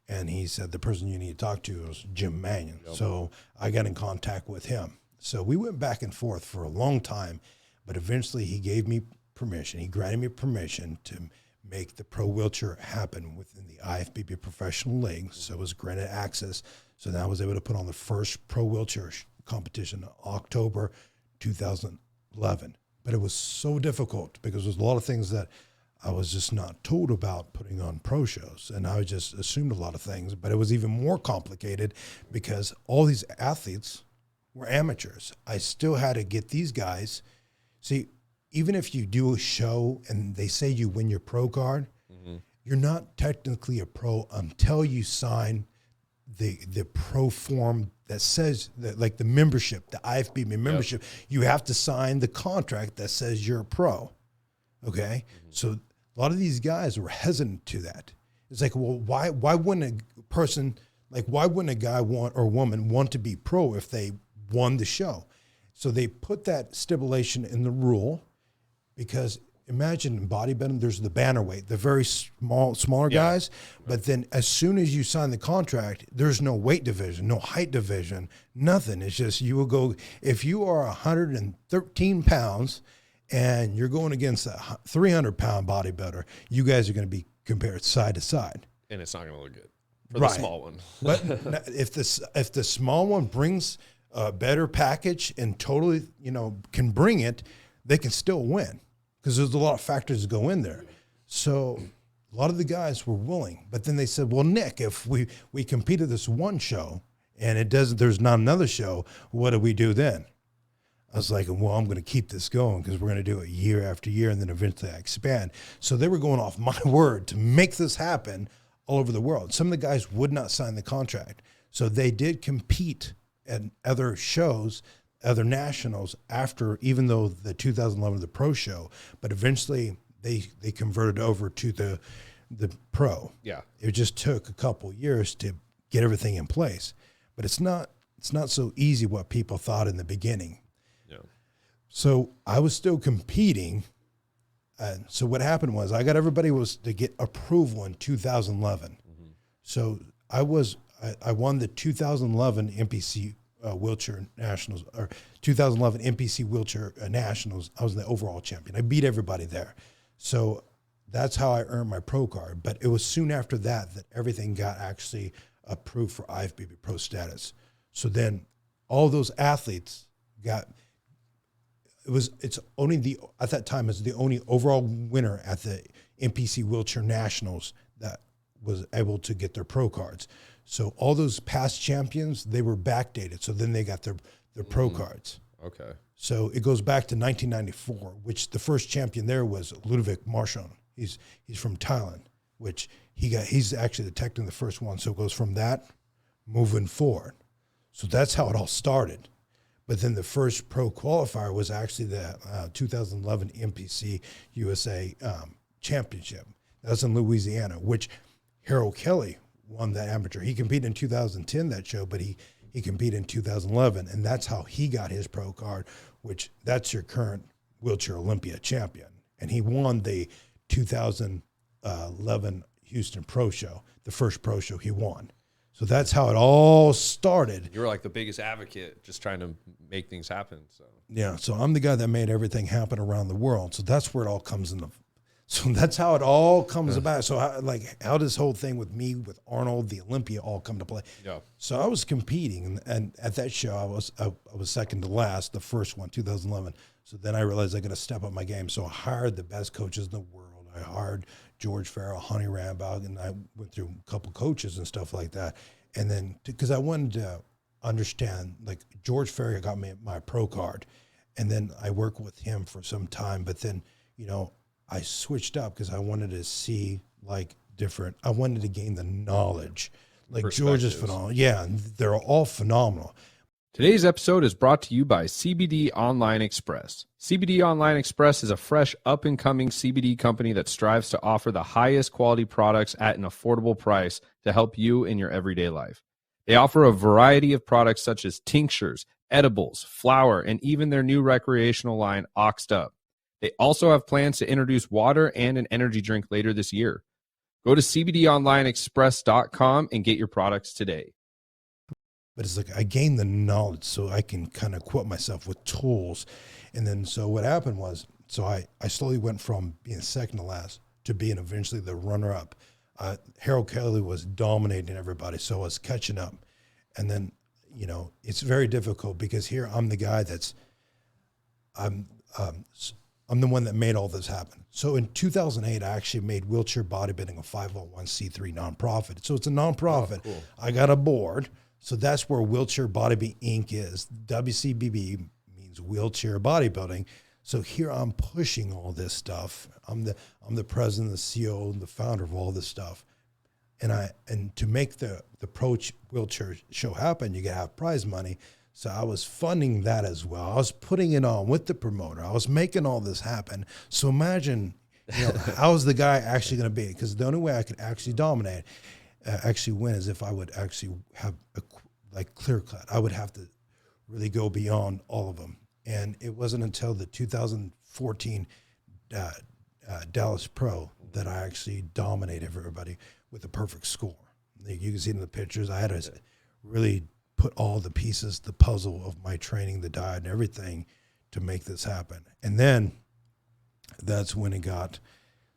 And he said, the person you need to talk to is Jim Mannion. Yep. So I got in contact with him. So we went back and forth for a long time. But eventually he gave me permission. He granted me permission to make the pro wheelchair happen within the IFBB Professional League. So it was granted access. So now I was able to put on the first pro wheelchair competition in October 2011. But it was so difficult because there's a lot of things that I was just not told about putting on pro shows, and I just assumed a lot of things. But it was even more complicated because all these athletes were amateurs. I still had to get these guys. See, even if you do a show and they say you win your pro card, you're not technically a pro until you sign the pro form that says that, like the membership, the IFBB membership. You have to sign the contract that says you're a pro. Okay, so a lot of these guys were hesitant to that. It's like, well, why wouldn't a person, like, why wouldn't a guy want or woman want to be pro if they won the show? So they put that stipulation in the rule because imagine in bodybuilding, there's the banner weight, the very smaller guys. But then as soon as you sign the contract, there's no weight division, no height division, nothing. It's just you will go, if you are 113 pounds and you're going against a 300-pound bodybuilder, you guys are going to be compared side to side. And it's not going to look good for the small one. But if the small one brings a better package and totally, can bring it, they can still win because there's a lot of factors that go in there. So a lot of the guys were willing, but then they said, well, Nick, if we competed this one show and there's not another show, what do we do then? I was like, well, I'm going to keep this going because we're going to do it year after year, and then eventually I expand. So they were going off my word to make this happen all over the world. Some of the guys would not sign the contract. So they did compete at other shows, other nationals after, even though the 2011 the pro show, but eventually they converted over to the pro. Yeah. It just took a couple years to get everything in place. But it's not so easy what people thought in the beginning. So I was still competing. So what happened was I got everybody was to get approval in 2011. So I won the 2011 NPC Wheelchair Nationals, or 2011 NPC Wheelchair Nationals. I was the overall champion. I beat everybody there. So that's how I earned my pro card. But it was soon after that everything got actually approved for IFBB pro status. So then all those athletes got. It's only at that time it's the only overall winner at the NPC Wheelchair Nationals that was able to get their pro cards. So all those past champions, they were backdated. So then they got their pro cards. Okay. So it goes back to 1994, which the first champion there was Ludovic Marchand. He's from Thailand, which he's actually technically the first one. So it goes from that moving forward. So that's how it all started. But then the first pro qualifier was actually the 2011 NPC USA Championship. That was in Louisiana, which Harold Kelly won that amateur. He competed in 2010, that show, but he competed in 2011, and that's how he got his pro card, which that's your current Wheelchair Olympia champion. And he won the 2011 Houston Pro Show, the first pro show he won. So that's how it all started. You were like the biggest advocate, just trying to make things happen. So yeah, so I'm the guy that made everything happen around the world. So that's where it all comes in. So that's how it all comes about. So how does this whole thing with me, with Arnold, the Olympia, all come to play? Yeah. So I was competing, and at that show, I was second to last, the first one, 2011. So then I realized I got to step up my game. So I hired the best coaches in the world. I hired George Farrell, Honey Rambach, and I went through a couple coaches and stuff like that. And then, because I wanted to understand, like George Farrell got me my pro card, and then I worked with him for some time. But then, I switched up because I wanted to see I wanted to gain the knowledge. Like George is phenomenal. Yeah, and they're all phenomenal. Today's episode is brought to you by CBD Online Xpress. CBD Online Xpress is a fresh, up-and-coming CBD company that strives to offer the highest quality products at an affordable price to help you in your everyday life. They offer a variety of products such as tinctures, edibles, flower, and even their new recreational line, Oxed Up. They also have plans to introduce water and an energy drink later this year. Go to cbdonlineexpress.com and get your products today. But it's like I gained the knowledge so I can kind of equip myself with tools. And then so what happened was, so I slowly went from being second to last to being eventually the runner-up. Harold Kelly was dominating everybody, so I was catching up. And then, it's very difficult because here I'm the guy I'm the one that made all this happen. So in 2008, I actually made Wheelchair Bodybuilding a 501c3 nonprofit. So it's a nonprofit. Oh, cool. I got a board. So that's where Wheelchair Bodybuilding Inc. is. WCBB means Wheelchair Bodybuilding. So here I'm pushing all this stuff. I'm the president, the CEO, and the founder of all this stuff. And to make the Pro Wheelchair show happen, you gotta have prize money. So I was funding that as well. I was putting it on with the promoter. I was making all this happen. So imagine, how's the guy actually going to be? Because the only way I could actually dominate, actually win, is if I would actually have a clear cut. I would have to really go beyond all of them. And it wasn't until the 2014 Dallas Pro that I actually dominated everybody with a perfect score. You can see it in the pictures. I had to really put all the pieces, the puzzle of my training, the diet, and everything to make this happen. And then that's when it got,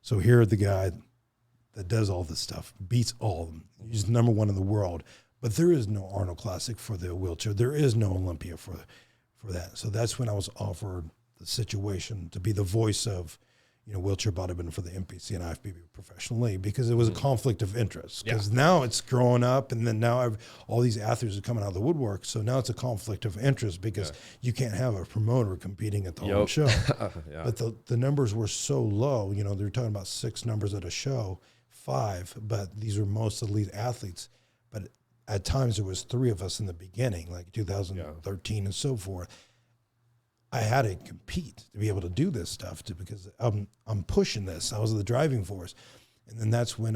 so here the guy that does all this stuff, beats all of them. He's #1 in the world. But there is no Arnold Classic for the wheelchair. There is no Olympia for that. So that's when I was offered the situation to be the voice of, wheelchair bodybuilding for the NPC and IFBB Professional League, because it was a conflict of interest. Because now it's growing up, and then now all these athletes are coming out of the woodwork. So now it's a conflict of interest because you can't have a promoter competing at the whole show. But the numbers were so low. They're talking about 6 numbers at a show, 5, but these were most elite athletes. But at times there was 3 of us in the beginning, like 2013 and so forth. I had to compete to be able to do this stuff because I'm pushing this. I was the driving force. And then that's when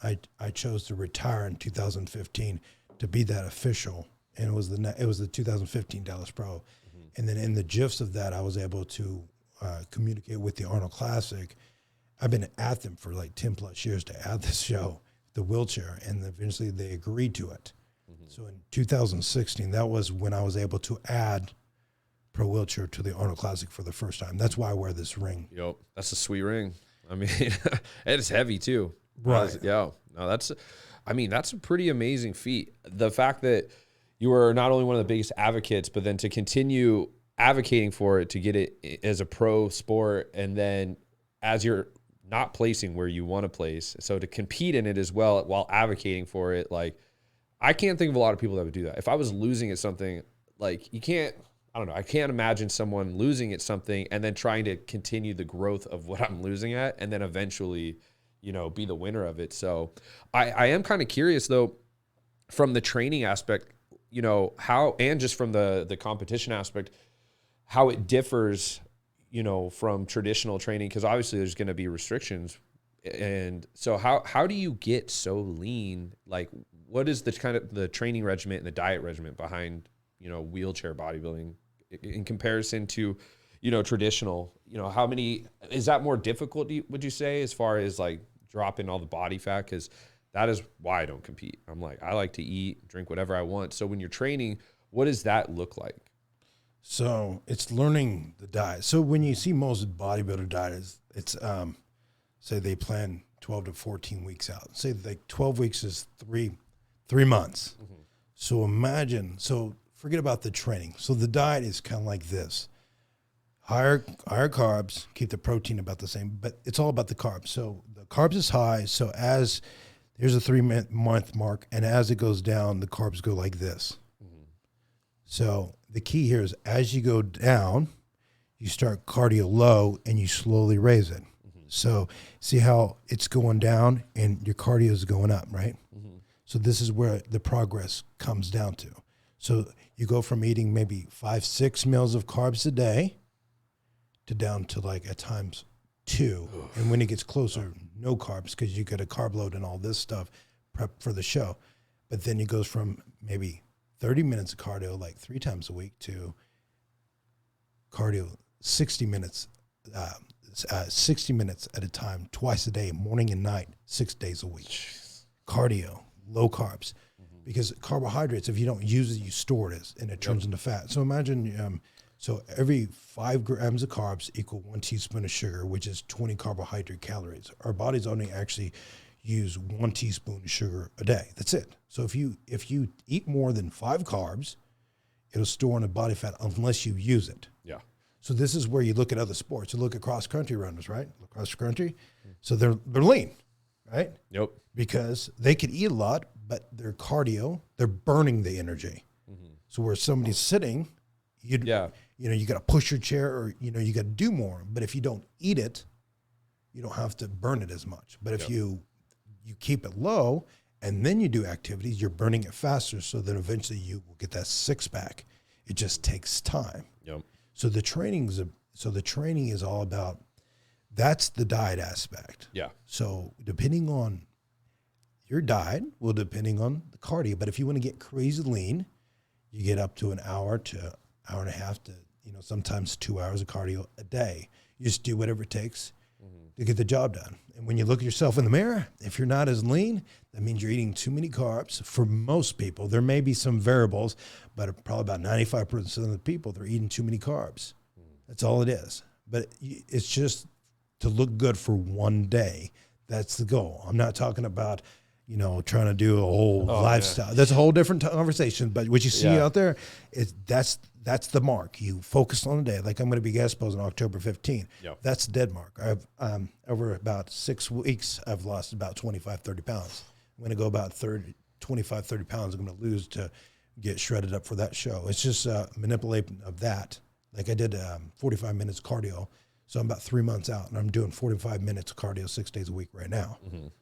I chose to retire in 2015 to be that official. And it was the 2015 Dallas Pro. Mm-hmm. And then in the gifs of that, I was able to communicate with the Arnold Classic. I've been at them for like 10 plus years to add this show, the wheelchair, and eventually they agreed to it. Mm-hmm. So in 2016, that was when I was able to add Pro Wheelchair to the Arnold Classic for the first time. That's why I wear this ring. Yep, that's a sweet ring. I mean, it's heavy too. Right. No, that's a pretty amazing feat. The fact that you were not only one of the biggest advocates, but then to continue advocating for it, to get it as a pro sport, and then as you're not placing where you want to place, so to compete in it as well while advocating for it. Like, I can't think of a lot of people that would do that. If I was losing at something, like, you can't, I don't know, I can't imagine someone losing at something and then trying to continue the growth of what I'm losing at and then eventually, be the winner of it. So I am kind of curious though, from the training aspect, how, and just from the competition aspect, how it differs, from traditional training, because obviously there's going to be restrictions. And so how do you get so lean? Like, what is the kind of the training regimen and the diet regimen behind wheelchair bodybuilding in comparison to, traditional, how many, is that more difficult, would you say, as far as like dropping all the body fat? Because that is why I don't compete. I'm like, I like to eat, drink whatever I want. So when you're training, what does that look like? So it's learning the diet. So when you see most bodybuilder diets, it's, say they plan 12 to 14 weeks out. Say like 12 weeks is three months. Mm-hmm. So imagine, forget about the training. So the diet is kind of like this. Higher carbs, keep the protein about the same, but it's all about the carbs. So the carbs is high. So as there's a 3-month mark, and as it goes down, the carbs go like this. Mm-hmm. So the key here is as you go down, you start cardio low and you slowly raise it. Mm-hmm. So see how it's going down and your cardio is going up, right? Mm-hmm. So this is where the progress comes down to. So you go from eating maybe 5-6 meals of carbs a day to down to like at times 2. Oof. And when it gets closer, no carbs, because you get a carb load and all this stuff prep for the show. But then it goes from maybe 30 minutes of cardio like 3 times a week to cardio 60 minutes at a time, twice a day, morning and night, 6 days a week. Jeez. Cardio, low carbs. Because carbohydrates, if you don't use it, you store it and it turns into fat. So imagine, so every 5 grams of carbs equal 1 teaspoon of sugar, which is 20 carbohydrate calories. Our bodies only actually use 1 teaspoon of sugar a day. That's it. So if you eat more than 5 carbs, it'll store in a body fat unless you use it. Yeah. So this is where you look at other sports. You look at cross country runners, right? Cross country. So they're lean, right? Yep. Because they could eat a lot, but their cardio, they're burning the energy. So where somebody's sitting, you got to push your chair, or you got to do more. But if you don't eat it, you don't have to burn it as much. But if you keep it low and then you do activities, you're burning it faster. So that eventually you will get that six pack. It just takes time. Yep. So the training is all about, that's the diet aspect. Yeah. So depending on your diet will depending on the cardio. But if you want to get crazy lean, you get up to an hour to hour and a half to, sometimes 2 hours of cardio a day. You just do whatever it takes to get the job done. And when you look at yourself in the mirror, if you're not as lean, that means you're eating too many carbs. For most people, there may be some variables, but probably about 95% of the people, they're eating too many carbs. That's all it is. But it's just to look good for one day. That's the goal. I'm not talking about, trying to do a whole lifestyle. Yeah. That's a whole different conversation. But what you see out there, that's the mark. You focus on a day. Like I'm going to be guest posing October 15th. Yep. That's the dead mark. I've over about 6 weeks, I've lost about 25, 30 pounds. I'm going to go about 25, 30 pounds I'm going to lose to get shredded up for that show. It's just manipulating of that. Like I did 45 minutes cardio. So I'm about 3 months out, and I'm doing 45 minutes of cardio 6 days a week right now.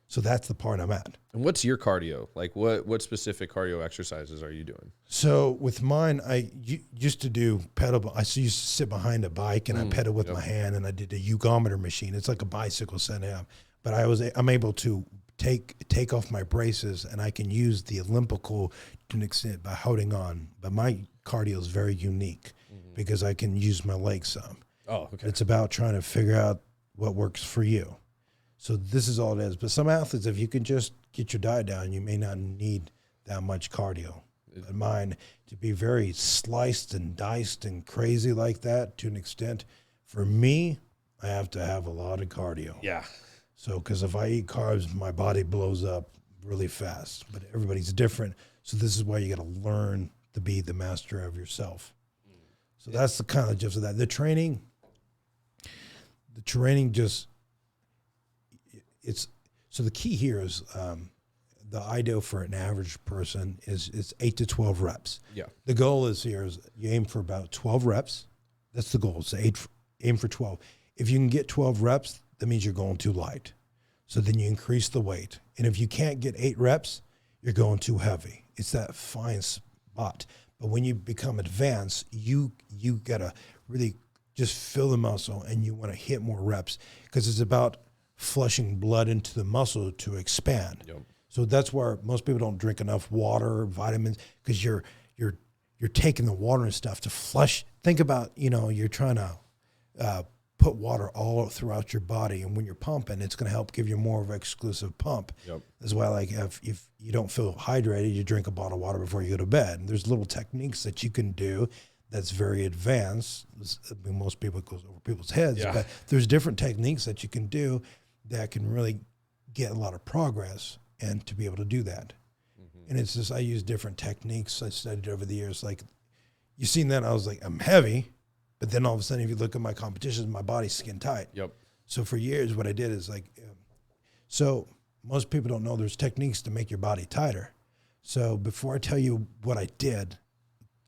So that's the part I'm at. And what's your cardio? Like what specific cardio exercises are you doing? So with mine, I used to do pedal. I used to sit behind a bike, and I pedal with my hand, and I did a eugometer machine. It's like a bicycle set up. But I'm able to take off my braces, and I can use the Olympical to an extent by holding on. But my cardio is very unique because I can use my legs some. Oh, okay. It's about trying to figure out what works for you. So this is all it is. But some athletes, if you can just get your diet down, you may not need that much cardio. But mine, to be very sliced and diced and crazy like that to an extent, for me, I have to have a lot of cardio. Yeah. So, because if I eat carbs, my body blows up really fast. But everybody's different. So this is why you got to learn to be the master of yourself. So that's the kind of gist of that. The training just, so the key here is the ideal for an average person is 8 to 12 reps. Yeah. The goal is you aim for about 12 reps. That's the goal. So aim for 12. If you can get 12 reps, that means you're going too light. So then you increase the weight. And if you can't get 8 reps, you're going too heavy. It's that fine spot. But when you become advanced, you got to really just fill the muscle, and you want to hit more reps because it's about flushing blood into the muscle to expand. Yep. So that's where most people don't drink enough water, vitamins, because you're taking the water and stuff to flush. Think about, you're trying to put water all throughout your body, and when you're pumping, it's going to help give you more of an exclusive pump. Yep. That's why, like, if you don't feel hydrated, you drink a bottle of water before you go to bed. And there's little techniques that you can do that's very advanced. I mean, most people, it goes over people's heads, but there's different techniques that you can do that can really get a lot of progress and to be able to do that. And it's just, I use different techniques I studied over the years. Like, you seen that, I was like, I'm heavy, but then all of a sudden, if you look at my competitions, my body's skin tight. Yep. So for years, what I did is like, so most people don't know there's techniques to make your body tighter. So before I tell you what I did,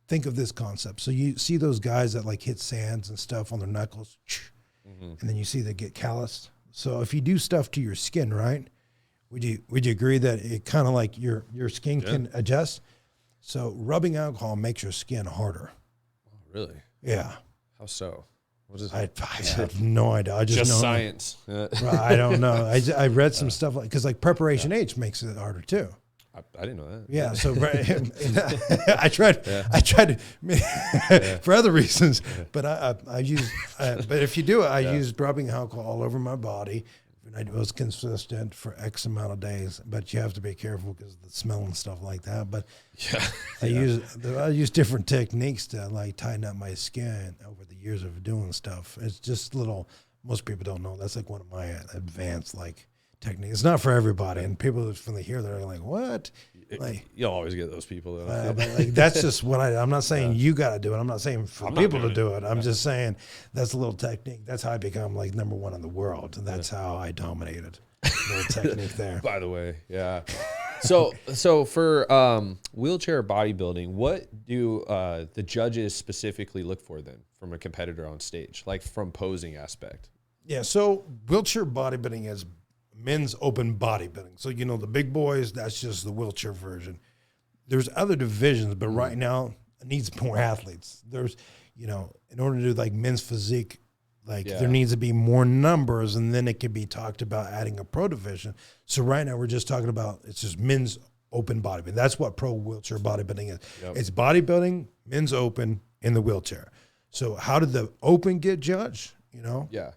think of this concept. So you see those guys that like hit sands and stuff on their knuckles, and then you see they get calloused. So if you do stuff to your skin, right, would you agree that it kind of like your skin can adjust? So rubbing alcohol makes your skin harder. Oh, really? Yeah. How so? What is I have no idea. I just know science. I don't know. I read some stuff like, because like preparation H makes it harder too. I didn't know that. Yeah, so I tried to for other reasons, but I use. But if you do it, I used rubbing alcohol all over my body, and I was consistent for X amount of days. But you have to be careful because of the smell and stuff like that. But I use different techniques to like tighten up my skin over the years of doing stuff. It's just little. Most people don't know. That's like one of my advanced like technique. It's not for everybody. And people, when they hear that, are like, what? Like, You'll always get those people. Though. but like, that's just what I'm not saying you got to do it. I'm not saying for people to do it. I'm just saying that's a little technique. That's how I become like number one in the world. And that's how I dominated. Little technique there. By the way, yeah. So for wheelchair bodybuilding, what do the judges specifically look for then from a competitor on stage, like from posing aspect? Yeah, so wheelchair bodybuilding is men's open bodybuilding. So, you know, the big boys, that's just the wheelchair version. There's other divisions, but right now it needs more athletes. There's, you know, in order to do like men's physique, like there needs to be more numbers, and then it could be talked about adding a pro division. So right now we're just talking about, it's just men's open bodybuilding. That's what pro wheelchair bodybuilding is. Yep. It's bodybuilding, men's open, in the wheelchair. So how did the open get judged? You know? Yeah.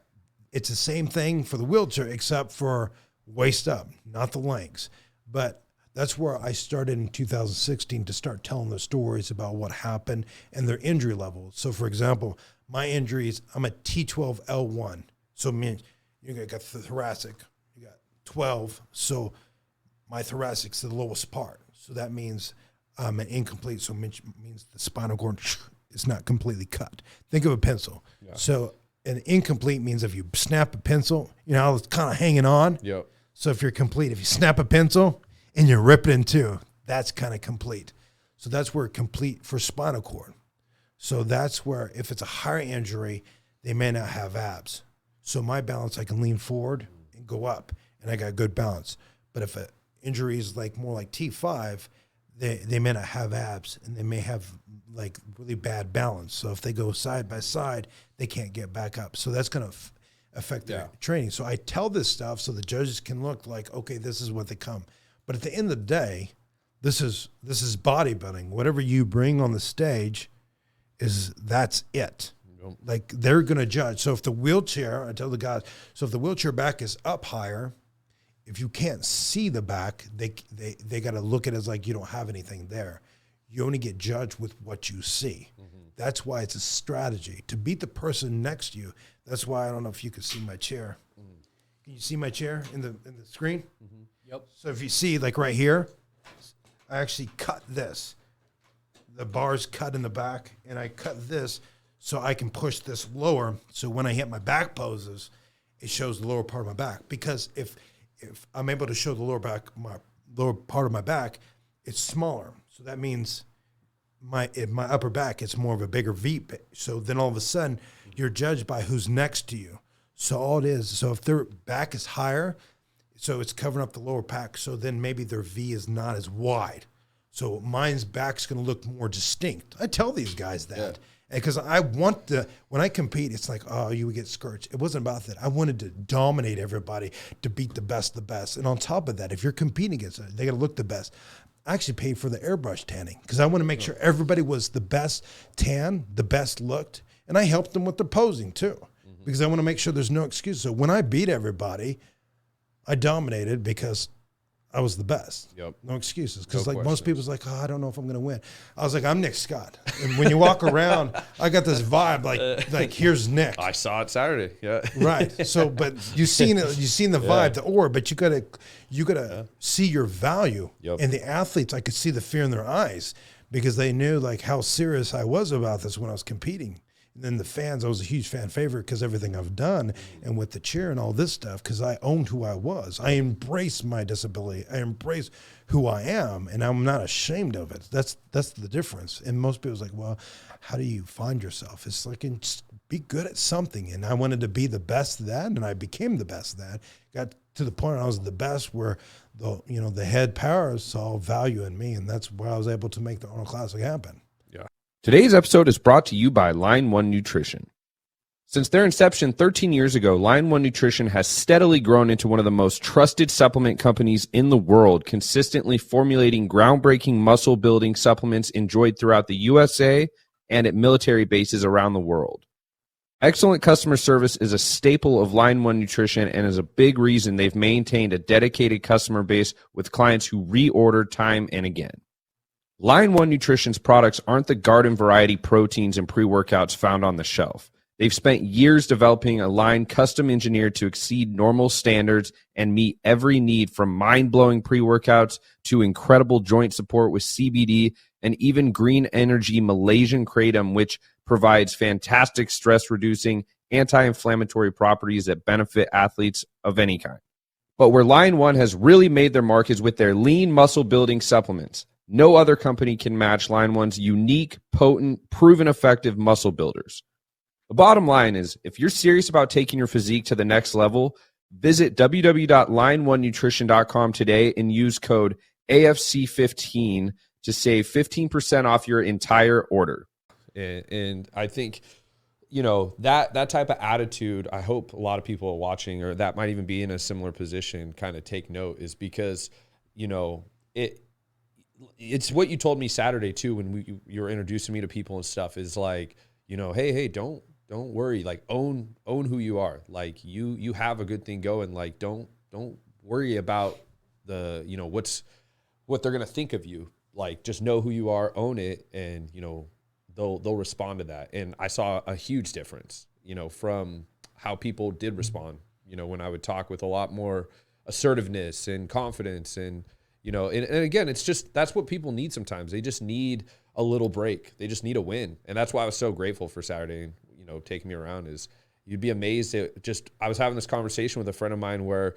It's the same thing for the wheelchair, except for waist up, not the legs. But that's where I started in 2016 to start telling the stories about what happened and their injury levels. So, for example, my injuries, I'm a T12L1. So, you got the thoracic, you got 12. So, my thoracic's the lowest part. So, that means I'm an incomplete. So, it means the spinal cord is not completely cut. Think of a pencil. Yeah. So, an incomplete means if you snap a pencil, you know, it's kind of hanging on. Yep. So if you're complete, if you snap a pencil and you rip it in two, that's kind of complete. So that's where complete for spinal cord. So that's where if it's a higher injury, they may not have abs. So my balance, I can lean forward and go up, and I got good balance. But if an injury is like more like T5, they may not have abs, and they may have like really bad balance. So if they go side by side, they can't get back up. So that's going to affect their training. So I tell this stuff so the judges can look like, okay, this is what they come. But at the end of the day, this is bodybuilding. Whatever you bring on the stage that's it. Yep. Like they're going to judge. So if the wheelchair, I tell the guys, so if the wheelchair back is up higher, if you can't see the back, they got to look at it as like you don't have anything there. You only get judged with what you see. Mm-hmm. That's why it's a strategy to beat the person next to you. That's why I don't know if you can see my chair. Mm-hmm. Can you see my chair in the screen? Mm-hmm. Yep. So if you see like right here, I actually cut this. The bar's cut in the back, and I cut this so I can push this lower. So when I hit my back poses, it shows the lower part of my back. Because if I'm able to show the lower part of my back, it's smaller. So that means my upper back, it's more of a bigger V. So then all of a sudden, you're judged by who's next to you. So all it is, so if their back is higher, so it's covering up the lower back, so then maybe their V is not as wide. So mine's back's going to look more distinct. I tell these guys that. Because I want when I compete, it's like, oh, you would get scourged. It wasn't about that. I wanted to dominate everybody to beat the best. And on top of that, if you're competing against it, they got to look the best. I actually paid for the airbrush tanning because I want to make sure everybody was the best tan, the best looked. And I helped them with the posing too, because I want to make sure there's no excuse. So when I beat everybody, I dominated because I was the best. Yep. No excuses. Because most people's like, oh, I don't know if I'm going to win. I was like, I'm Nick Scott. And when you walk around, I got this vibe like here's Nick. I saw it Saturday. Yeah. Right. So, but you've seen the vibe, the aura, but you gotta see your value. Yep. And the athletes, I could see the fear in their eyes because they knew like how serious I was about this when I was competing. And then the fans, I was a huge fan favorite because everything I've done and with the cheer and all this stuff, because I owned who I was. I embraced my disability. I embraced who I am, and I'm not ashamed of it. That's the difference. And most people's like, well, how do you find yourself? It's like, just be good at something. And I wanted to be the best at that, and I became the best at that. Got to the point I was the best where the head powers saw value in me, and that's where I was able to make the Arnold Classic happen. Today's episode is brought to you by Line 1 Nutrition. Since their inception 13 years ago, Line 1 Nutrition has steadily grown into one of the most trusted supplement companies in the world, consistently formulating groundbreaking muscle-building supplements enjoyed throughout the USA and at military bases around the world. Excellent customer service is a staple of Line 1 Nutrition and is a big reason they've maintained a dedicated customer base with clients who reorder time and again. Line 1 Nutrition's products aren't the garden variety proteins and pre-workouts found on the shelf. They've spent years developing a line custom engineered to exceed normal standards and meet every need, from mind-blowing pre-workouts to incredible joint support with CBD, and even green energy Malaysian kratom, which provides fantastic stress-reducing, anti-inflammatory properties that benefit athletes of any kind. But where Line One has really made their mark is with their lean muscle-building supplements. No other company can match Line One's unique, potent, proven effective muscle builders. The bottom line is, if you're serious about taking your physique to the next level, visit www.line1nutrition.com today and use code AFC15 to save 15% off your entire order. And I think, that type of attitude, I hope a lot of people watching, or that might even be in a similar position, kind of take note, is because, it's what you told me Saturday too, when you were introducing me to people and stuff, is like, hey, don't worry, like own who you are. Like you have a good thing going. Like don't worry about the, what they're going to think of you. Like just know who you are, own it. And, they'll respond to that. And I saw a huge difference, from how people did respond, when I would talk with a lot more assertiveness and confidence and, and again, it's just, that's what people need sometimes. They just need a little break. They just need a win. And that's why I was so grateful for Saturday and, taking me around. Is you'd be amazed at just, I was having this conversation with a friend of mine where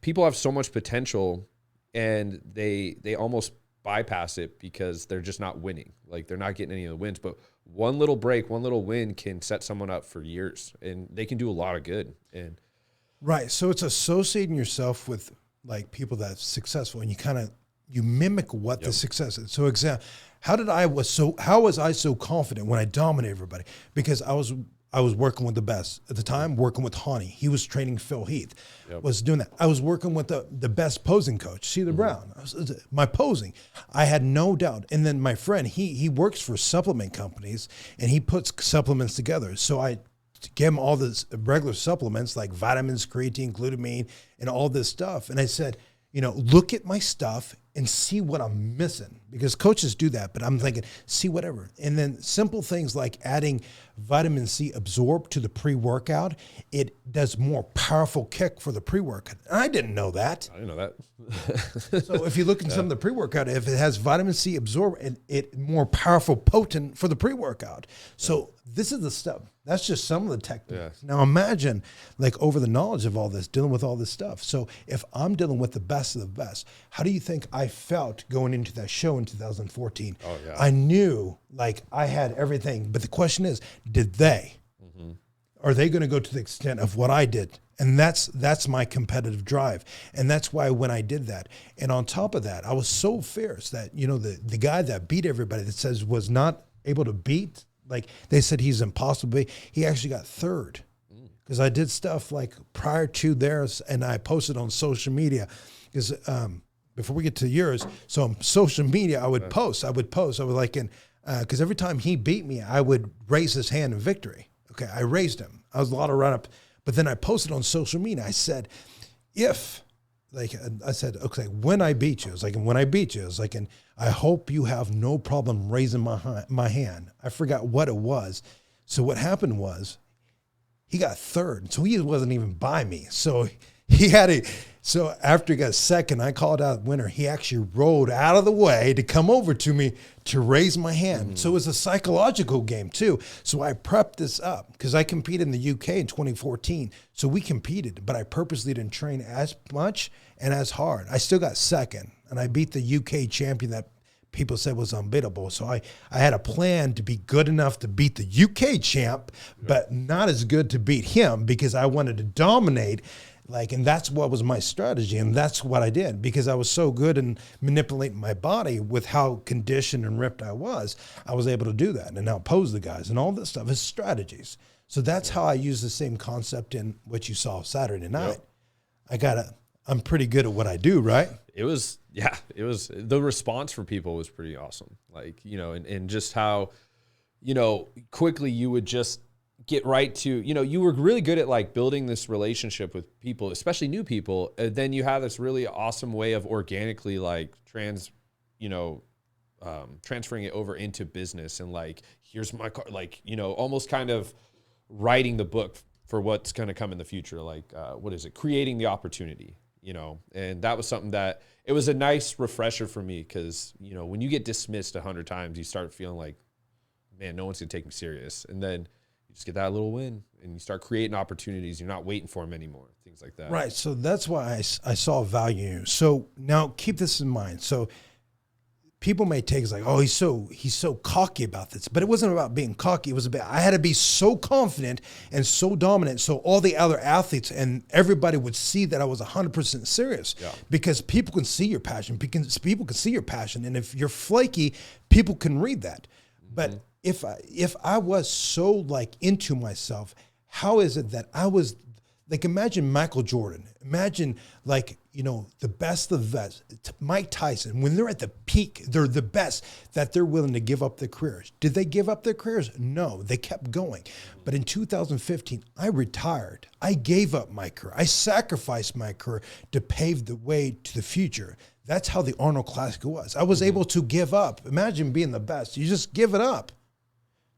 people have so much potential and they almost bypass it because they're just not winning. Like they're not getting any of the wins, but one little break, one little win can set someone up for years and they can do a lot of good. And right. So it's associating yourself with like people that's successful, and you mimic what the success is. So how was I so confident when I dominated everybody? Because I was working with the best at the time, working with Hani. He was training Phil Heath, was doing that. I was working with the best posing coach, Cedar Brown. My posing, I had no doubt. And then my friend, he works for supplement companies and he puts supplements together. So I gave him all this regular supplements like vitamins, creatine, glutamine, and all this stuff. And I said, look at my stuff and see what I'm missing, because coaches do that, but I'm thinking, see whatever. And then simple things like adding vitamin C absorbed to the pre-workout, it does more powerful kick for the pre-workout. And I didn't know that. I didn't know that. So if you look at some of the pre-workout, if it has vitamin C absorbed, it more powerful, potent for the pre-workout. So this is the stuff. That's just some of the techniques. Now imagine like over the knowledge of all this, dealing with all this stuff. So if I'm dealing with the best of the best, how do you think I felt going into that show in 2014? Oh, yeah. I knew like I had everything, but the question is, did they? Are they going to go to the extent of what I did? And that's my competitive drive. And that's why when I did that, and on top of that, I was so fierce that, the guy that beat everybody that says was not able to beat, like they said he's impossible, he actually got third. Because I did stuff like prior to theirs, and I posted on social media. Because before we get to yours, so on social media, I would post. I would like, because every time he beat me, I would raise his hand in victory. Okay, I raised him. I was a lot of run up, but then I posted on social media. I said, okay, when I beat you, I was like, and I hope you have no problem raising my hand. I forgot what it was. So what happened was, he got third, so he wasn't even by me. So so after he got second, I called out winner. He actually rolled out of the way to come over to me to raise my hand. So it was a psychological game too. So I prepped this up because I competed in the UK in 2014. So we competed, but I purposely didn't train as much and as hard. I still got second, and I beat the UK champion that people said was unbeatable. So I had a plan to be good enough to beat the UK champ, but not as good to beat him, because I wanted to dominate. And that's what was my strategy, and that's what I did, because I was so good in manipulating my body with how conditioned and ripped I was able to do that and outpose the guys, and all this stuff is strategies. So that's how I use the same concept in what you saw Saturday night. I'm pretty good at what I do, right? It was the response from people was pretty awesome. And just how, quickly you would just get right to, you were really good at building this relationship with people, especially new people. And then you have this really awesome way of organically transferring it over into business, and here's my car, almost kind of writing the book for what's going to come in the future. Like, what is it? Creating the opportunity, you know? And that was something that it was a nice refresher for me. Cause you know, when you get dismissed 100 times, you start feeling like, man, no one's gonna take me serious. And then you just get that little win and you start creating opportunities. You're not waiting for them anymore. Things like that. Right. So that's why I saw value in you. So now keep this in mind. So people may take it like, oh, he's so cocky about this, but it wasn't about being cocky. It was about, I had to be so confident and so dominant. So all the other athletes and everybody would see that I was 100% serious, because people can see your passion. People can see your passion. And if you're flaky, people can read that. But if I was so like into myself, how is it that I was like, imagine Michael Jordan, imagine like, you know, the best of the best, Mike Tyson, when they're at the peak, they're the best, that they're willing to give up their careers. Did they give up their careers? No, they kept going. But in 2015, I retired. I gave up my career. I sacrificed my career to pave the way to the future. That's how the Arnold Classic was. I was able to give up. Imagine being the best. You just give it up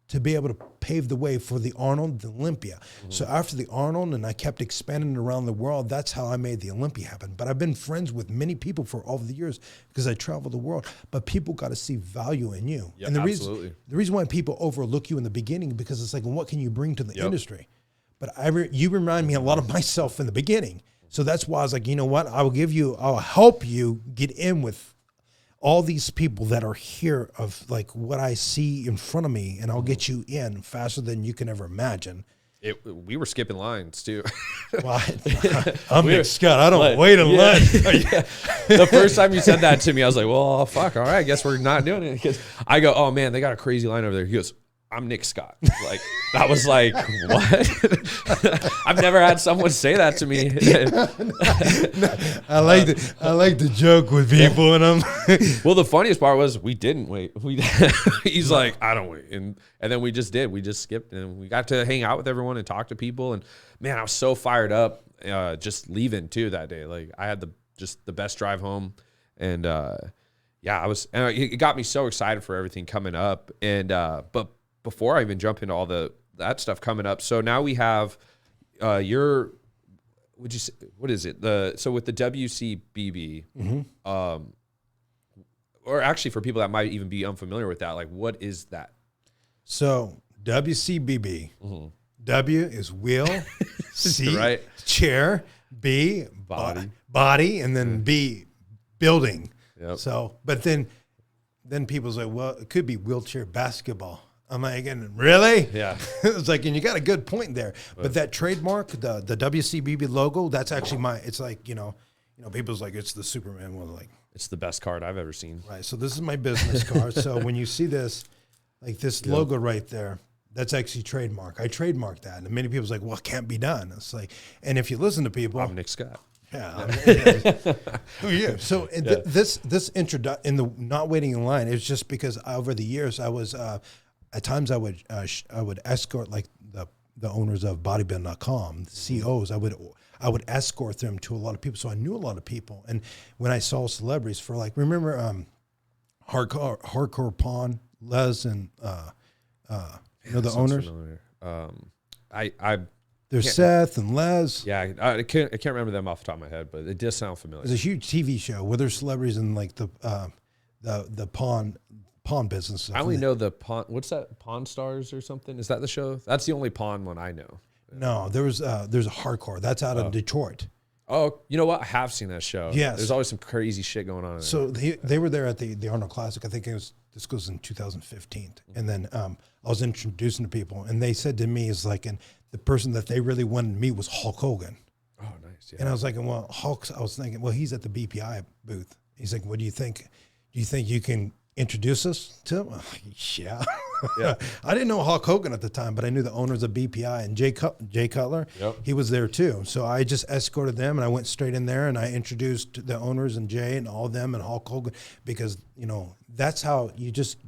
to be able to pave the way for the Arnold, the Olympia. So after the Arnold, and I kept expanding around the world, that's how I made the Olympia happen. But I've been friends with many people for all the years because I travel the world. But people got to see value in you. Yeah, and the absolutely. reason why people overlook you in the beginning, because it's like, well, what can you bring to the industry? But you remind me a lot of myself in the beginning. So that's why I was like, you know what? I'll help you get in with all these people that are here of like what I see in front of me, and I'll get you in faster than you can ever imagine. We were skipping lines too. Well, I'm Nick Scott. I don't wait in line. The first time you said that to me, I was like, well, fuck. All right. I guess we're not doing it. Because I go, oh man, they got a crazy line over there. He goes, I'm Nick Scott. Like, I was like, what? I've never had someone say that to me. I like to joke with people, and well, the funniest part was we didn't wait. He's like, I don't wait, and then we just did. We just skipped, and we got to hang out with everyone and talk to people. And man, I was so fired up just leaving too that day. Like, I had the best drive home, and yeah, I was. It got me so excited for everything coming up, and but. Before I even jump into all that stuff coming up, so now we have what is it? So with the WCBB, or actually for people that might even be unfamiliar with that, like what is that? So WCBB, W is wheel, C right, chair, B body, and then B building. Yep. So, but then people say, well, it could be wheelchair basketball. I'm like, and really? Yeah. It's like, and you got a good point there. But that trademark, the WCBB logo, that's actually it's like, you know, people's like, it's the Superman one. Like, it's the best card I've ever seen. Right. So this is my business card. So when you see this, like this logo right there, that's actually trademark. I trademarked that. And many people's like, well, it can't be done. It's like, and if you listen to people. I'm Nick Scott. Yeah. Oh yeah. So this introduction in the not waiting in line, it's just because over the years I was, at times I would escort like the owners of bodybuilding.com, the COs. I would escort them to a lot of people, so I knew a lot of people. And when I saw celebrities for like, remember Hardcore Pawn, Les, and you know the owners. There's Seth and Les. Yeah, I can't remember them off the top of my head, but it does sound familiar. There's a huge TV show where there's celebrities in like the pawn business. I only know the pawn. What's that? Pawn Stars or something? Is that the show? That's the only pawn one I know. No, there's a Hardcore. That's out of Detroit. Oh, you know what? I have seen that show. Yes. There's always some crazy shit going on in there. So they were there at the Arnold Classic. I think this goes in 2015. And then I was introducing to people, and they said to me, is like, and the person that they really wanted to meet was Hulk Hogan. Oh, nice. Yeah. And I was like, well, I was thinking, well, he's at the BPI booth. He's like, what do you think? Do you think you can introduce us to him? Like, yeah. I didn't know Hulk Hogan at the time, but I knew the owners of BPI, and Jay Cutler. Yep. He was there too. So I just escorted them, and I went straight in there, and I introduced the owners and Jay and all of them and Hulk Hogan, because you know that's how you just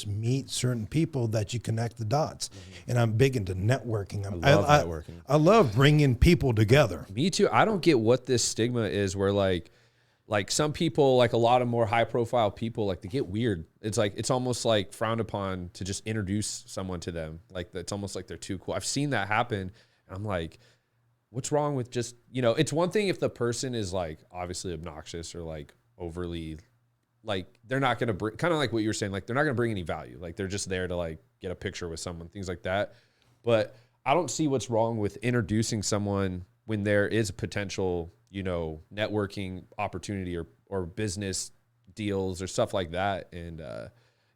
meet certain people that you connect the dots. And I'm big into networking. I love networking. I love bringing people together. Me too. I don't get what this stigma is where like like some people, like a lot of more high profile people, like they get weird. It's like, it's almost like frowned upon to just introduce someone to them. Like it's almost like they're too cool. I've seen that happen. And I'm like, what's wrong with just, you know, it's one thing if the person is like obviously obnoxious or like overly, like they're not going to bring, kind of like what you were saying, like they're not going to bring any value. Like they're just there to like get a picture with someone, things like that. But I don't see what's wrong with introducing someone when there is a potential, you know, networking opportunity or business deals or stuff like that. And,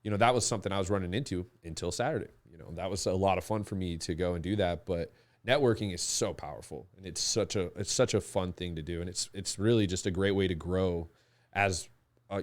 you know, that was something I was running into until Saturday. You know, that was a lot of fun for me to go and do that. But networking is so powerful, and it's such a fun thing to do. And it's really just a great way to grow as,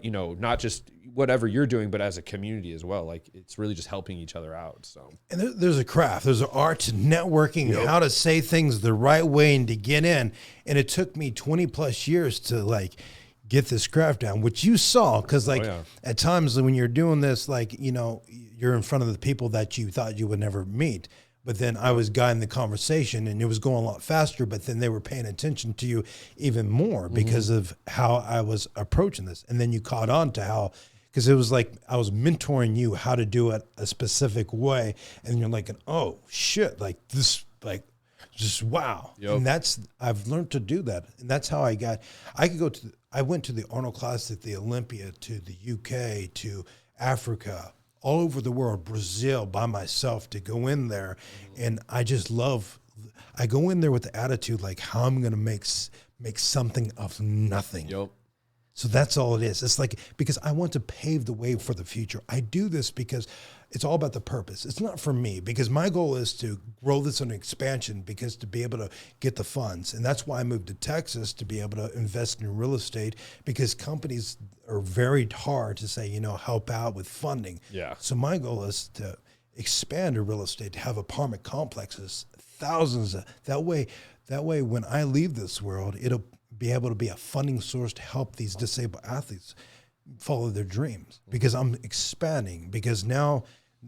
you know, not just whatever you're doing, but as a community as well. Like it's really just helping each other out. So, and there's a craft, there's an art to networking, how to say things the right way and to get in. And it took me 20 plus years to like get this craft down, which you saw. Cause like at times when you're doing this, like, you know, you're in front of the people that you thought you would never meet. But then I was guiding the conversation and it was going a lot faster, but then they were paying attention to you even more because of how I was approaching this. And then you caught on to how, because it was like I was mentoring you how to do it a specific way. And you're like, oh shit, like this, like just wow. And I've learned to do that. And that's how I went to the Arnold Classic, the Olympia, to the UK, to Africa, all over the world, Brazil by myself, to go in there. And I just I go in there with the attitude, like how I'm going to make something of nothing. So that's all it is. It's like, because I want to pave the way for the future. I do this because it's all about the purpose. It's not for me, because my goal is to grow this on expansion, because to be able to get the funds. And that's why I moved to Texas, to be able to invest in real estate, because companies are very hard to say, you know, help out with funding. So my goal is to expand to real estate, to have apartment complexes, thousands of, that way when I leave this world, it'll be able to be a funding source to help these disabled athletes follow their dreams, because I'm expanding, because now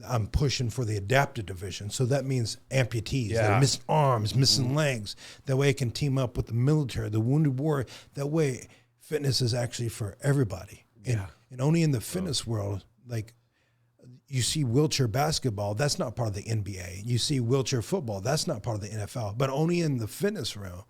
I'm pushing for the adapted division. So that means amputees that are missing arms, missing legs. That way I can team up with the military, the wounded warrior. That way fitness is actually for everybody. And only in the fitness world, like you see wheelchair basketball, that's not part of the NBA. You see wheelchair football, that's not part of the NFL. But only in the fitness realm,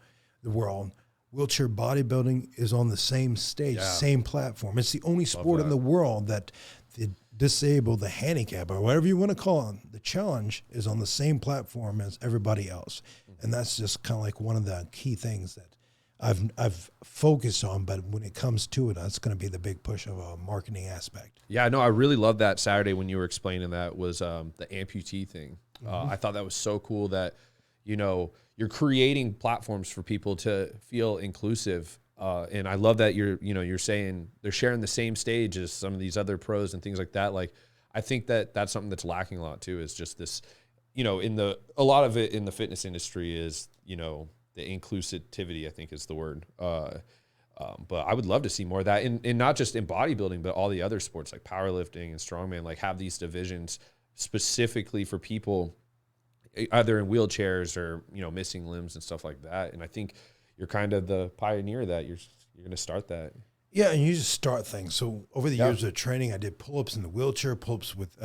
the world, wheelchair bodybuilding is on the same stage, same platform. It's the only sport in the world that the disabled, the handicap, or whatever you want to call it, the challenge is on the same platform as everybody else. And that's just kind of like one of the key things that I've focused on. But when it comes to it, that's going to be the big push of a marketing aspect. Yeah, no, I really loved that Saturday when you were explaining that was the amputee thing. I thought that was so cool that, you know, you're creating platforms for people to feel inclusive. And I love that you're saying they're sharing the same stage as some of these other pros and things like that. Like, I think that that's something that's lacking a lot too, is just this, you know, a lot of it in the fitness industry is, you know, the inclusivity, I think is the word. But I would love to see more of that in not just in bodybuilding, but all the other sports like powerlifting and strongman, like have these divisions specifically for people either in wheelchairs or, you know, missing limbs and stuff like that. And I think you're kind of the pioneer that you're going to start that. Yeah, and you just start things. So over the years of training, I did pull-ups in the wheelchair, pull-ups with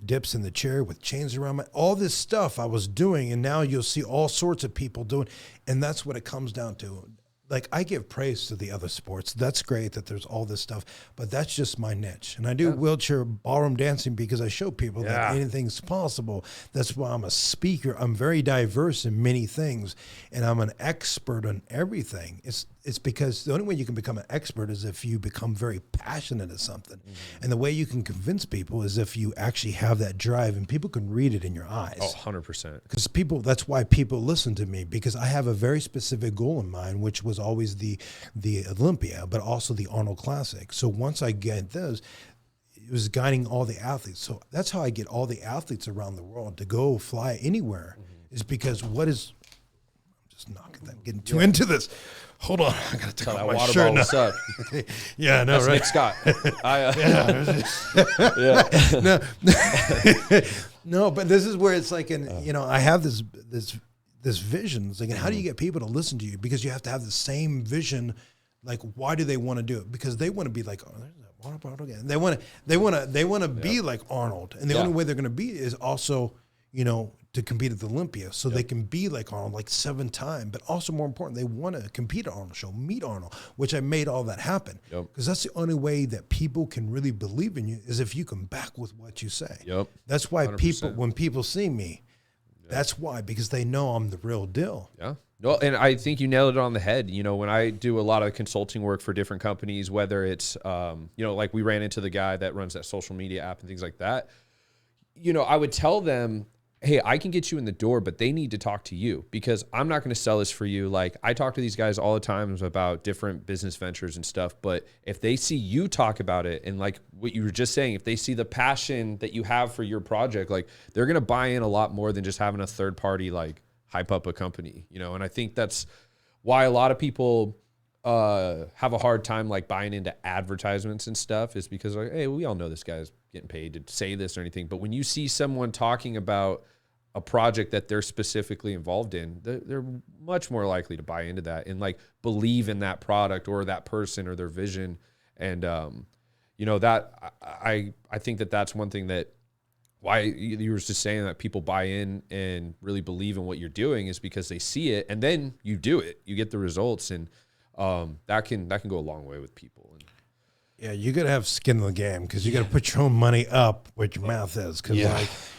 dips in the chair with chains around all this stuff I was doing. And now you'll see all sorts of people doing, and that's what it comes down to. Like, I give praise to the other sports. That's great that there's all this stuff, but that's just my niche. And I do wheelchair ballroom dancing because I show people that anything's possible. That's why I'm a speaker. I'm very diverse in many things, and I'm an expert on everything. It's because the only way you can become an expert is if you become very passionate at something. And the way you can convince people is if you actually have that drive, and people can read it in your eyes. Oh, 100%. Because that's why people listen to me, because I have a very specific goal in mind, which was always the Olympia, but also the Arnold Classic. So once I get those, it was guiding all the athletes. So that's how I get all the athletes around the world to go fly anywhere, is because I'm just knocking that, getting too into this. Hold on, I gotta take off my water shirt bottle now. suck. Yeah, I know, That's right? Nick Scott. No, but this is where it's like, you know, I have this vision. It's like, and how do you get people to listen to you? Because you have to have the same vision Like, why do they want to do it? Because they want to be like, oh, there's that water bottle again. They want to be like Arnold. And the only way they're going to be is also, to compete at the Olympia. So they can be like Arnold, like 7 times. But also more important, they want to compete at Arnold show, meet Arnold, which I made all that happen. Because that's the only way that people can really believe in you is if you can back with what you say. That's why 100%. When people see me, that's why, because they know I'm the real deal. Yeah. No, and I think you nailed it on the head. When I do a lot of consulting work for different companies, whether it's, like we ran into the guy that runs that social media app and things like that, I would tell them, hey, I can get you in the door, but they need to talk to you because I'm not going to sell this for you. Like, I talk to these guys all the time about different business ventures and stuff, but if they see you talk about it and like what you were just saying, if they see the passion that you have for your project, like they're going to buy in a lot more than just having a third party, like hype up a company, and I think that's why a lot of people have a hard time like buying into advertisements and stuff is because like, hey, we all know this guy's getting paid to say this or anything. But when you see someone talking about a project that they're specifically involved in, they're much more likely to buy into that and like believe in that product or that person or their vision. And, that I think that that's one thing that why you were just saying that people buy in and really believe in what you're doing is because they see it and then you do it, you get the results. And that can go a long way with people. And, yeah, you got to have skin in the game because you got to put your own money up what your mouth is. Because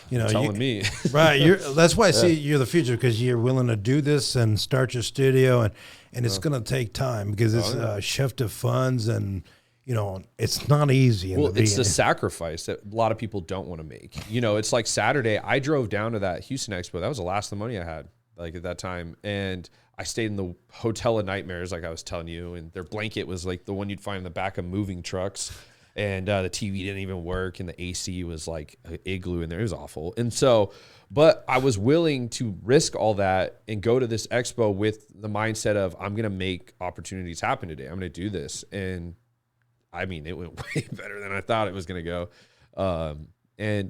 telling me. Right. That's why I see you're the future because you're willing to do this and start your studio. And it's going to take time because it's a shift of funds and, it's not easy. It's the sacrifice that a lot of people don't want to make. It's like Saturday, I drove down to that Houston Expo. That was the last of the money I had like at that time. And I stayed in the Hotel of Nightmares, like I was telling you, and their blanket was like the one you'd find in the back of moving trucks. And the TV didn't even work, and the AC was like an igloo in there. It was awful. And so, but I was willing to risk all that and go to this expo with the mindset of I'm going to make opportunities happen today. I'm going to do this. And I mean, it went way better than I thought it was going to go.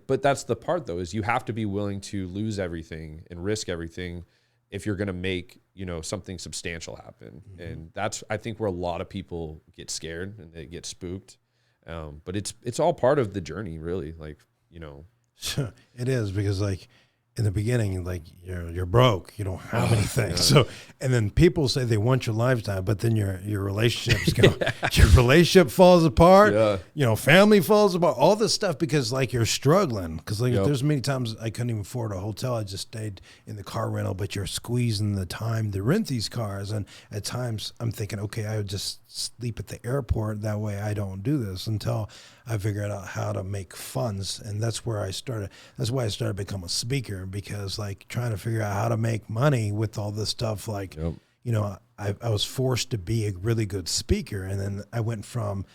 But that's the part though, is you have to be willing to lose everything and risk everything if you're going to make, something substantial happen. Mm-hmm. And that's, I think, where a lot of people get scared and they get spooked. But it's all part of the journey, really. Like, it is because like in the beginning, like you're broke, you don't have anything. Yeah. So, and then people say they want your lifestyle, but then your relationships go, your relationship falls apart. Yeah. Family falls apart. All this stuff because like you're struggling. Because like there's many times I couldn't even afford a hotel. I just stayed in the car rental. But you're squeezing the time to rent these cars, and at times I'm thinking, okay, I would just sleep at the airport. That way I don't do this until I figured out how to make funds. And that's where I started. That's why I started to become a speaker because like trying to figure out how to make money with all this stuff. Like, I was forced to be a really good speaker. And then I went from,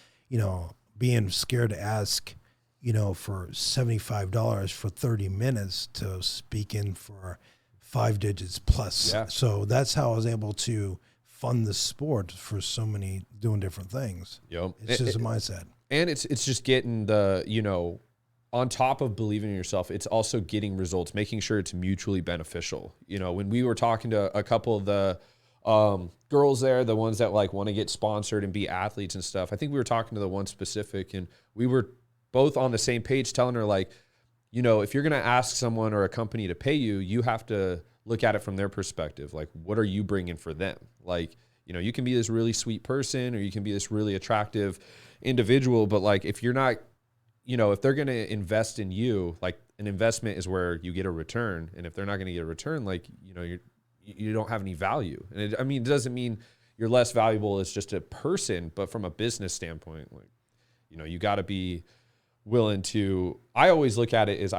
being scared to ask, for $75 for 30 minutes to speaking for 5 digits plus. Yeah. So that's how I was able to fund the sport for so many doing different things. It's just a mindset. And it's just getting the, on top of believing in yourself, it's also getting results, making sure it's mutually beneficial. When we were talking to a couple of the girls there, the ones that like want to get sponsored and be athletes and stuff, I think we were talking to the one specific and we were both on the same page telling her like, if you're going to ask someone or a company to pay you, you have to look at it from their perspective. Like, what are you bringing for them? Like, you can be this really sweet person or you can be this really attractive individual, but like, if you're not, if they're going to invest in you, like an investment is where you get a return. And if they're not going to get a return, like, you don't have any value. And it doesn't mean you're less valuable as just a person, but from a business standpoint, like, you got to be willing to, I always look at it as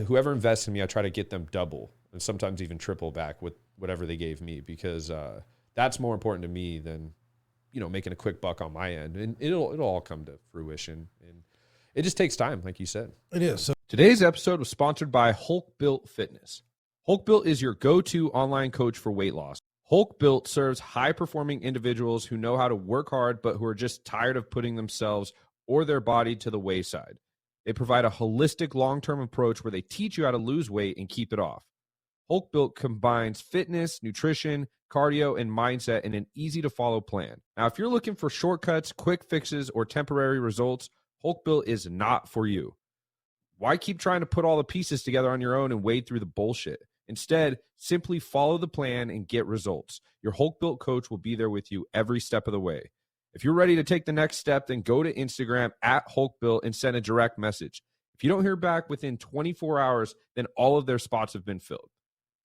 whoever invests in me, I try to get them double and sometimes even triple back with whatever they gave me, because that's more important to me than, making a quick buck on my end. And it'll all come to fruition. And it just takes time, like you said. It is. So today's episode was sponsored by HulkBuilt Fitness. HulkBuilt is your go-to online coach for weight loss. HulkBuilt serves high-performing individuals who know how to work hard but who are just tired of putting themselves or their body to the wayside. They provide a holistic long-term approach where they teach you how to lose weight and keep it off. HulkBuilt combines fitness, nutrition, cardio, and mindset in an easy-to-follow plan. Now, if you're looking for shortcuts, quick fixes, or temporary results, HulkBuilt is not for you. Why keep trying to put all the pieces together on your own and wade through the bullshit? Instead, simply follow the plan and get results. Your HulkBuilt coach will be there with you every step of the way. If you're ready to take the next step, then go to Instagram at HulkBuilt and send a direct message. If you don't hear back within 24 hours, then all of their spots have been filled.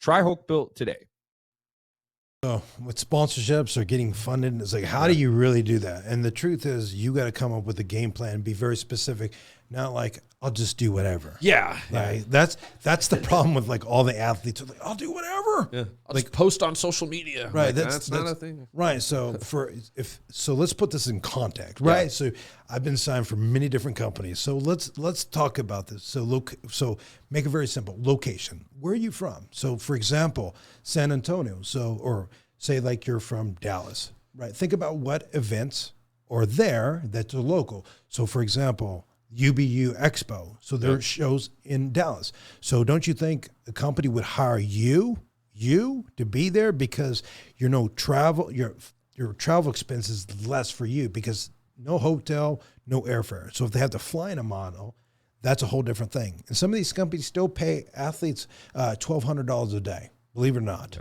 Try HulkBuilt today. So with sponsorships or getting funded, it's like, how do you really do that? And the truth is, you got to come up with a game plan, be very specific, not like, I'll just do whatever. Yeah. Like, that's the problem with like all the athletes are like, I'll do whatever. Yeah. I'll like just post on social media. Right. Like, That's not a thing. Right. So let's put this in context, right? Yeah. So I've been signed for many different companies. So let's talk about this. So make it very simple. Location. Where are you from? So for example, San Antonio. So, or say like you're from Dallas, right? Think about what events are there that are local. So for example, UBU Expo. So there are shows in Dallas. So don't you think a company would hire you to be there because your travel expense is less for you because no hotel, no airfare. So if they have to fly in a model, that's a whole different thing. And some of these companies still pay athletes $1,200 a day, believe it or not.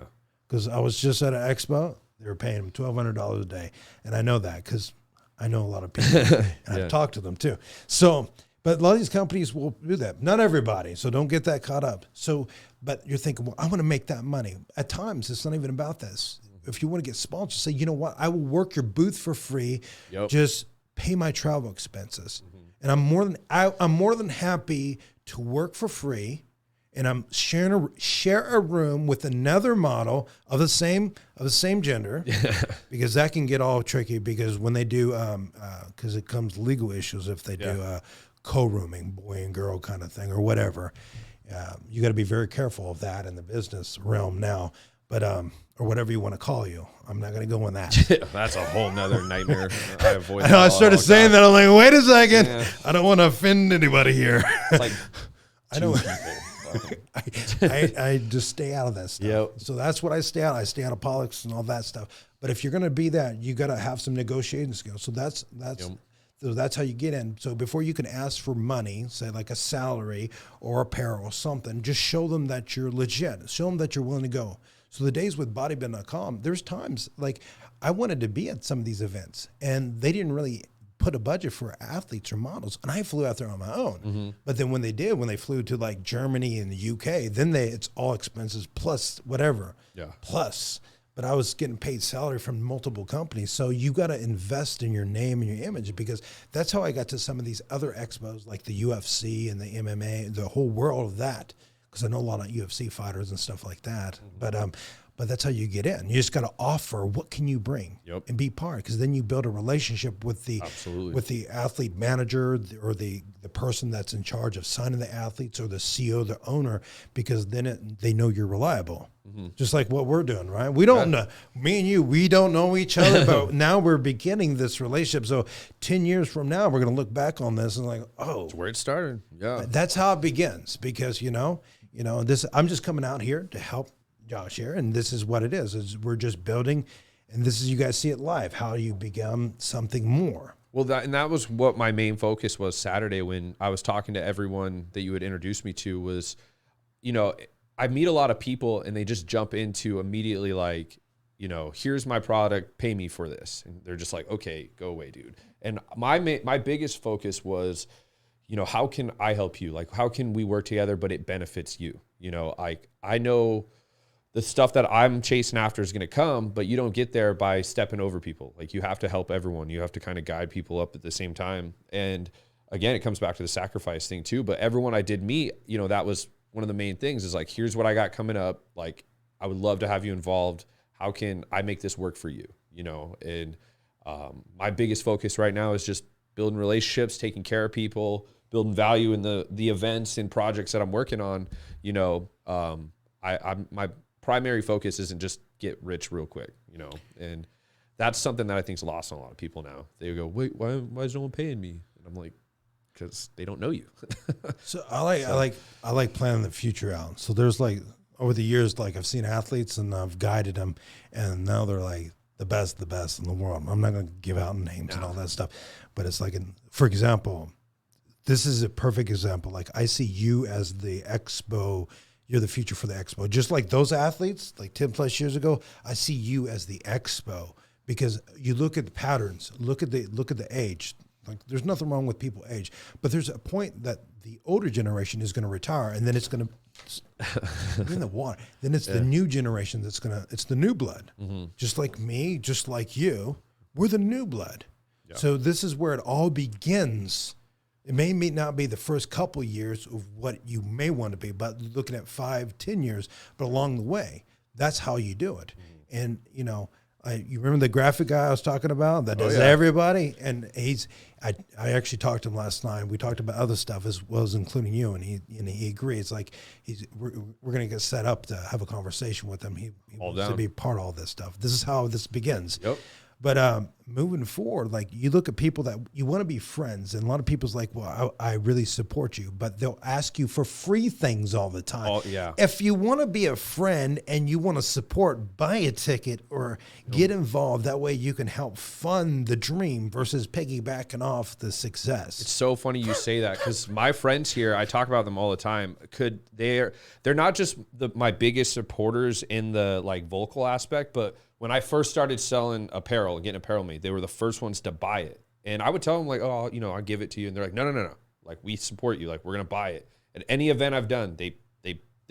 Because I was just at an expo, they were paying them $1,200 a day. And I know that because I know a lot of people, and I've talked to them too. So, but a lot of these companies will do that. Not everybody, so don't get that caught up. So, but you're thinking, well, I want to make that money. At times, it's not even about this. If you want to get sponsored, say, you know what, I will work your booth for free. Just pay my travel expenses, and I'm more than happy to work for free. And I'm share a room with another model of the same gender, because that can get all tricky. Because when they do, because it comes legal issues if they do co-rooming, boy and girl kind of thing or whatever. You got to be very careful of that in the business realm now. But or whatever you want to call you, I'm not going to go on that. That's a whole nother nightmare. I avoid. I started saying that. I'm like, wait a second, I don't want to offend anybody here. Like, I don't. I just stay out of that stuff. Yep. So that's what I stay out. I stay out of politics and all that stuff. But if you're going to be that, you got to have some negotiating skills. So that's how you get in. So before you can ask for money, say like a salary or a payroll or something, just show them that you're legit. Show them that you're willing to go. So the days with bodybuilding.com, there's times like I wanted to be at some of these events and they didn't really put a budget for athletes or models, and I flew out there on my own. But then when they flew to like Germany and the UK, then it's all expenses plus whatever. Plus, but I was getting paid salary from multiple companies. So you got to invest in your name and your image, because that's how I got to some of these other expos like the UFC and the MMA, the whole world of that. Because I know a lot of UFC fighters and stuff like that. But that's how you get in. You just got to offer, what can you bring, and be part, because then you build a relationship with the athlete manager or the person that's in charge of signing the athletes, or the CEO, the owner, because then they know you're reliable. Just like what we're doing, right? We don't know, me and you, we don't know each other, but now we're beginning this relationship. So 10 years from now, we're going to look back on this and like, oh, that's where it started. Yeah, that's how it begins. Because this, I'm just coming out here to help Josh here, and this is what it is we're just building, and this is, you guys see it live, how you become something more. Well, that was what my main focus was Saturday when I was talking to everyone that you had introduced me to. Was, I meet a lot of people and they just jump into immediately like, here's my product, pay me for this, and they're just like, okay, go away, dude. And my biggest focus was, how can I help you? Like, how can we work together but it benefits you? I know the stuff that I'm chasing after is going to come, but you don't get there by stepping over people. Like, you have to help everyone. You have to kind of guide people up at the same time. And again, it comes back to the sacrifice thing too. But everyone I did meet, that was one of the main things, is like, here's what I got coming up. Like, I would love to have you involved. How can I make this work for you? And my biggest focus right now is just building relationships, taking care of people, building value in the events and projects that I'm working on. My primary focus isn't just get rich real quick, and that's something that I think is lost on a lot of people now. They go, wait, why is no one paying me? And I'm like, because they don't know you. So I like planning the future out. So there's like over the years, like I've seen athletes and I've guided them, and now they're like the best in the world. I'm not going to give out names and all that stuff, but it's like, for example, this is a perfect example. Like I see you as the expo. You're the future for the expo. Just like those athletes, like 10 plus years ago, I see you as the expo because you look at the patterns, look at the age. Like there's nothing wrong with people age, but there's a point that the older generation is going to retire, and then it's going to in the water. Then it's the new generation it's the new blood. Just like me, just like you, we're the new blood. Yeah. So this is where it all begins. It may not be the first couple years of what you may want to be, but looking at 5-10 years, but along the way, that's how you do it. And, you know, you remember the graphic guy I was talking about that does everybody? And I actually talked to him last night. We talked about other stuff as well as including you, and he agrees. Like we're going to get set up to have a conversation with him. He wants to be part of all this stuff. This is how this begins. Yep. But moving forward, like you look at people that you want to be friends, and a lot of people's like, well, I really support you, but they'll ask you for free things all the time. Oh, yeah. If you want to be a friend and you want to support, buy a ticket or get involved. That way you can help fund the dream versus piggybacking off the success. It's so funny you say that because my friends here, I talk about them all the time. They're not just my biggest supporters in the like vocal aspect, but when I first started selling apparel, getting apparel made, they were the first ones to buy it. And I would tell them like, oh, you know, I'll give it to you. And they're like, no. Like we support you. Like we're going to buy it. At any event I've done, they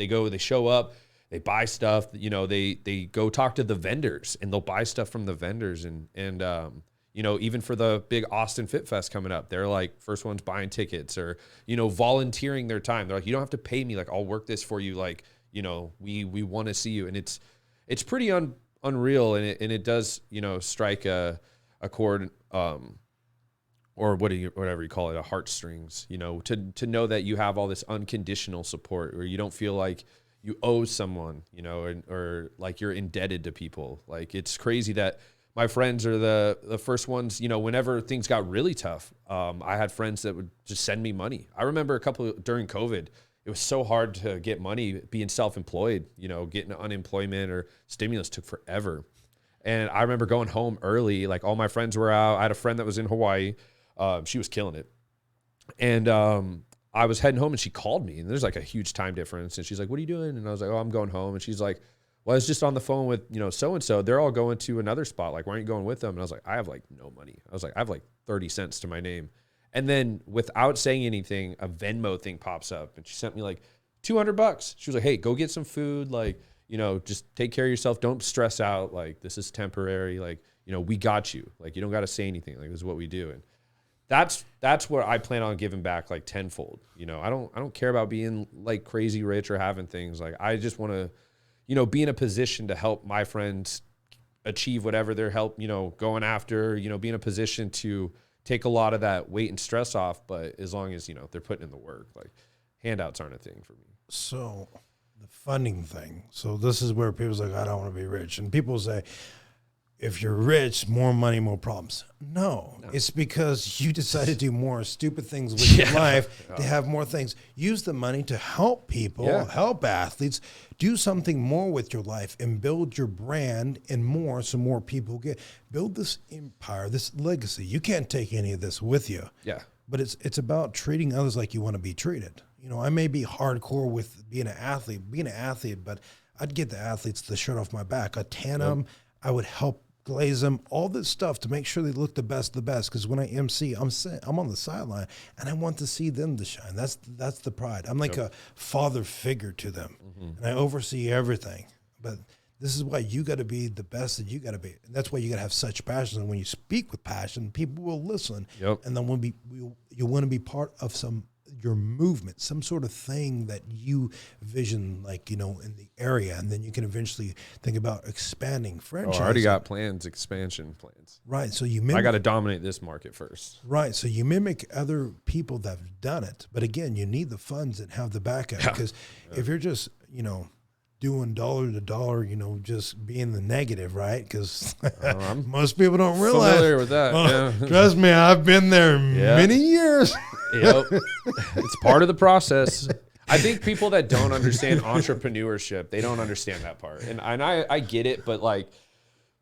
go, they show up, they buy stuff, you know, they go talk to the vendors and they'll buy stuff from the vendors. And you know, even for the big Austin Fit Fest coming up, they're like first ones buying tickets or, you know, volunteering their time. They're like, you don't have to pay me. Like I'll work this for you. Like, you know, we want to see you. And it's pretty unreal, and it does, you know, strike a chord, or whatever you call it, a heartstrings, you know, to know that you have all this unconditional support, or you don't feel like you owe someone, you know, or like you're indebted to people. Like it's crazy that my friends are the first ones, you know, whenever things got really tough, I had friends that would just send me money. I remember during COVID, it was so hard to get money being self-employed, you know, getting unemployment or stimulus took forever. And I remember going home early, like all my friends were out. I had a friend that was in Hawaii. She was killing it. And I was heading home and she called me, and there's like a huge time difference. And she's like, what are you doing? And I was like, oh, I'm going home. And she's like, well, I was just on the phone with, you know, so-and-so. They're all going to another spot. Like, why aren't you going with them? And I was like, I have like no money. I was like, I have like 30 cents to my name. And then without saying anything, a Venmo thing pops up, and she sent me like $200. She was like, hey, go get some food. Like, you know, just take care of yourself. Don't stress out. Like, this is temporary. Like, you know, we got you. Like, you don't got to say anything. Like, this is what we do. And that's where I plan on giving back like tenfold. You know, I don't care about being like crazy rich or having things. Like, I just want to, you know, be in a position to help my friends achieve whatever they're going after, you know, be in a position to take a lot of that weight and stress off, but as long as, you know, they're putting in the work, like handouts aren't a thing for me. So the funding thing. So this is where people's like, I don't want to be rich. And people say, if you're rich, more money, more problems. No, it's because you decided to do more stupid things with your life to have more things. Use the money to help people, help athletes, do something more with your life and build your brand and more so more people build this empire, this legacy. You can't take any of this with you. Yeah. But it's about treating others like you want to be treated. You know, I may be hardcore with being an athlete, but I'd get the athletes the shirt off my back. I'd tan them. I would help glaze them, all this stuff to make sure they look the best. Because when I MC, I'm on the sideline, and I want to see them to shine. That's the pride. I'm like a father figure to them, and I oversee everything. But this is why you got to be the best that you got to be, and that's why you got to have such passion. And when you speak with passion, people will listen, and then you want to be part of your movement, some sort of thing that you vision, like, you know, in the area, and then you can eventually think about expanding franchise. I already got expansion plans. Right. So I got to dominate this market first. Right. So you mimic other people that have done it, but again, you need the funds and have the backup because if you're just, you know, doing dollar to dollar, you know, just being the negative, right? Because most people don't realize. Familiar with that. Trust me, I've been there many years. It's part of the process. I think people that don't understand entrepreneurship, they don't understand that part. And I get it, but like,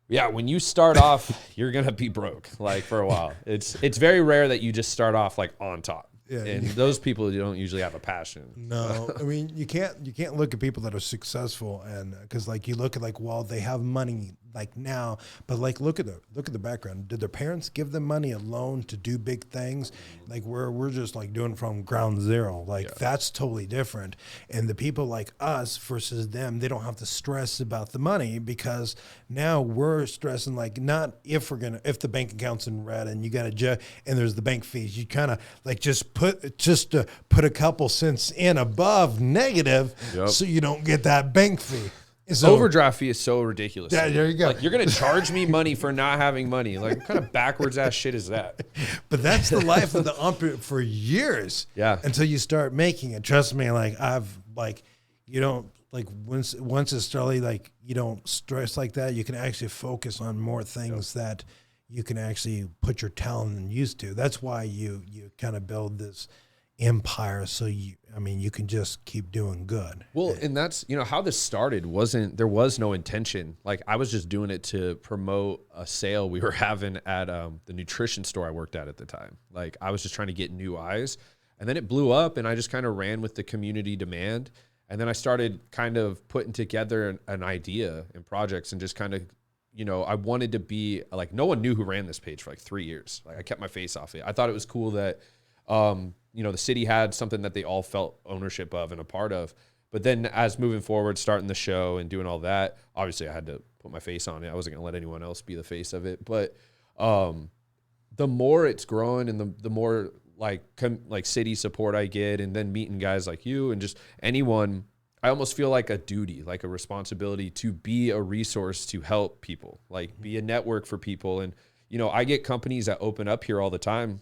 yeah, when you start off, you're going to be broke like for a while. It's very rare that you just start off like on top. Yeah, and those people, you don't usually have a passion. No, I mean, you can't look at people that are successful, and because like you look at like, well, they have money like now, but like look at the background. Did their parents give them money, a loan to do big things? Like we're just like doing from ground zero. Like that's totally different. And the people like us versus them, they don't have to stress about the money, because now we're stressing like not if the bank account's in red and you got and there's the bank fees. You kind of like just put a couple cents in above negative, so you don't get that bank fee. So, overdraft fee is so ridiculous. Yeah, there you go. Like, you're going to charge me money for not having money. Like, what kind of backwards ass shit is that? But that's the life of the entrepreneur for years. Yeah. Until you start making it. Trust me, like you don't like once it's started, like you don't stress like that. You can actually focus on more things that you can actually put your talent and use to. That's why you kind of build this empire, so you can just keep doing good. Well, and that's how this started. There was no intention. Like, I was just doing it to promote a sale we were having at the nutrition store I worked at the time. Like, I was just trying to get new eyes, and then it blew up, and I just kind of ran with the community demand. And then I started kind of putting together an idea and projects, and just kind of I wanted to be like, no one knew who ran this page for like 3 years. Like, I kept my face off it. I thought it was cool that the city had something that they all felt ownership of and a part of. But then as moving forward, starting the show and doing all that, obviously I had to put my face on it. I wasn't going to let anyone else be the face of it. But the more it's growing, and the more like city support I get, and then meeting guys like you and just anyone, I almost feel like a duty, like a responsibility to be a resource to help people, like be a network for people. And, I get companies that open up here all the time,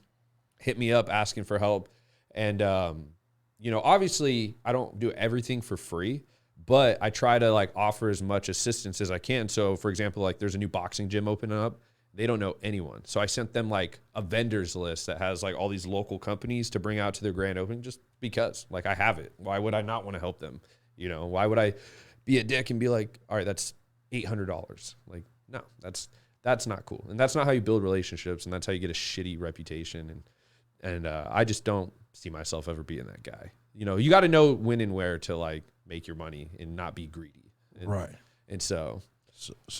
hit me up asking for help. And, obviously I don't do everything for free, but I try to like offer as much assistance as I can. So for example, like there's a new boxing gym opening up. They don't know anyone. So I sent them like a vendors list that has like all these local companies to bring out to their grand opening, just because like I have it. Why would I not want to help them? Why would I be a dick and be like, all right, that's $800. Like, no, that's not cool. And that's not how you build relationships. And that's how you get a shitty reputation. And I just don't see myself ever being that guy. You got to know when and where to like make your money and not be greedy. Right. And so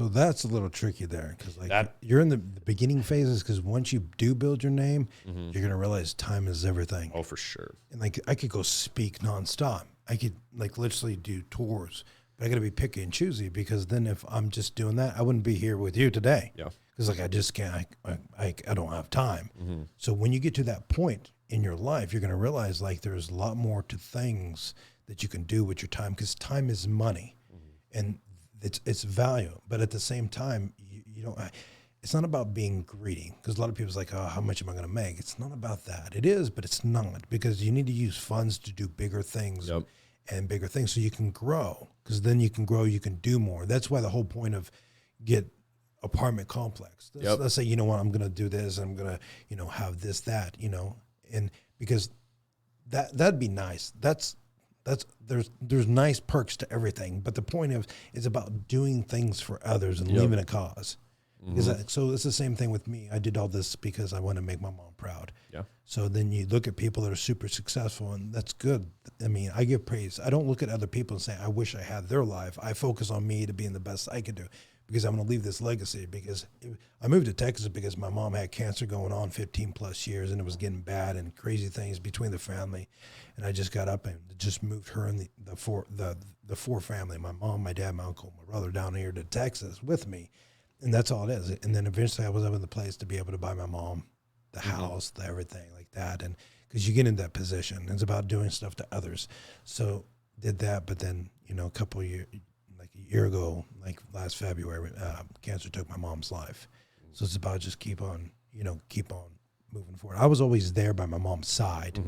that's a little tricky there, because like you're in the beginning phases, because once you do build your name, you're going to realize time is everything. Oh, for sure. And like I could go speak nonstop. I could like literally do tours, but I got to be picky and choosy, because then if I'm just doing that, I wouldn't be here with you today. Yeah. Because like I just can't, I don't have time. So when you get to that point in your life, you're going to realize like there's a lot more to things that you can do with your time, because time is money, and it's value. But at the same time, you don't. It's not about being greedy, because a lot of people's like, oh, how much am I going to make? It's not about that. It is, but it's not, because you need to use funds to do bigger things and bigger things, so you can grow. Because then you can grow, you can do more. That's why the whole point of get apartment complex. Let's say, I'm going to do this, I'm going to, have this, that, and because that'd be nice. There's nice perks to everything, but the point is about doing things for others and leaving a cause. So it's the same thing with me. I did all this because I want to make my mom proud. Yeah. So then you look at people that are super successful, and that's good. I mean, I give praise. I don't look at other people and say, I wish I had their life. I focus on me to being the best I could do, because I'm going to leave this legacy. Because I moved to Texas because my mom had cancer going on 15 plus years, and it was getting bad and crazy things between the family. And I just got up and just moved her and the four family, my mom, my dad, my uncle, my brother, down here to Texas with me. And that's all it is. And then eventually I was up in the place to be able to buy my mom the house, the everything like that. And because you get in that position, it's about doing stuff to others. So did that, but then, a couple of years, like a year ago, like last February, cancer took my mom's life. So it's about just keep on moving forward. I was always there by my mom's side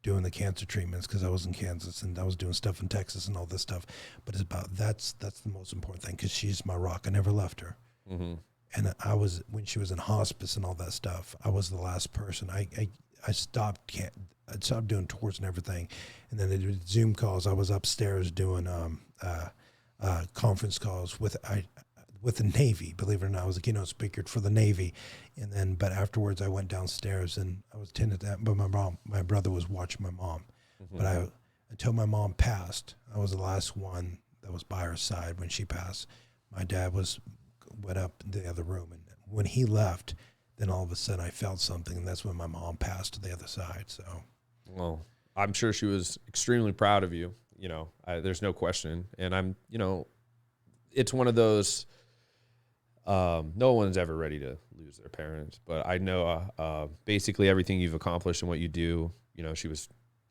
doing the cancer treatments, because I was in Kansas and I was doing stuff in Texas and all this stuff. But it's about, that's the most important thing, because she's my rock. I never left her. And when she was in hospice and all that stuff, I was the last person. I I stopped doing tours and everything, and then they did Zoom calls. I was upstairs doing conference calls with the Navy. Believe it or not, I was a keynote speaker for the Navy, and then but afterwards I went downstairs and I was tended that. But my brother was watching my mom. But until my mom passed, I was the last one that was by her side when she passed. My dad went up in the other room, and when he left, then all of a sudden I felt something, and that's when my mom passed to the other side. So, well, I'm sure she was extremely proud of you. You know, there's no question, and I'm, you know, it's one of those. No one's ever ready to lose their parents, but I know basically everything you've accomplished and what you do. You know,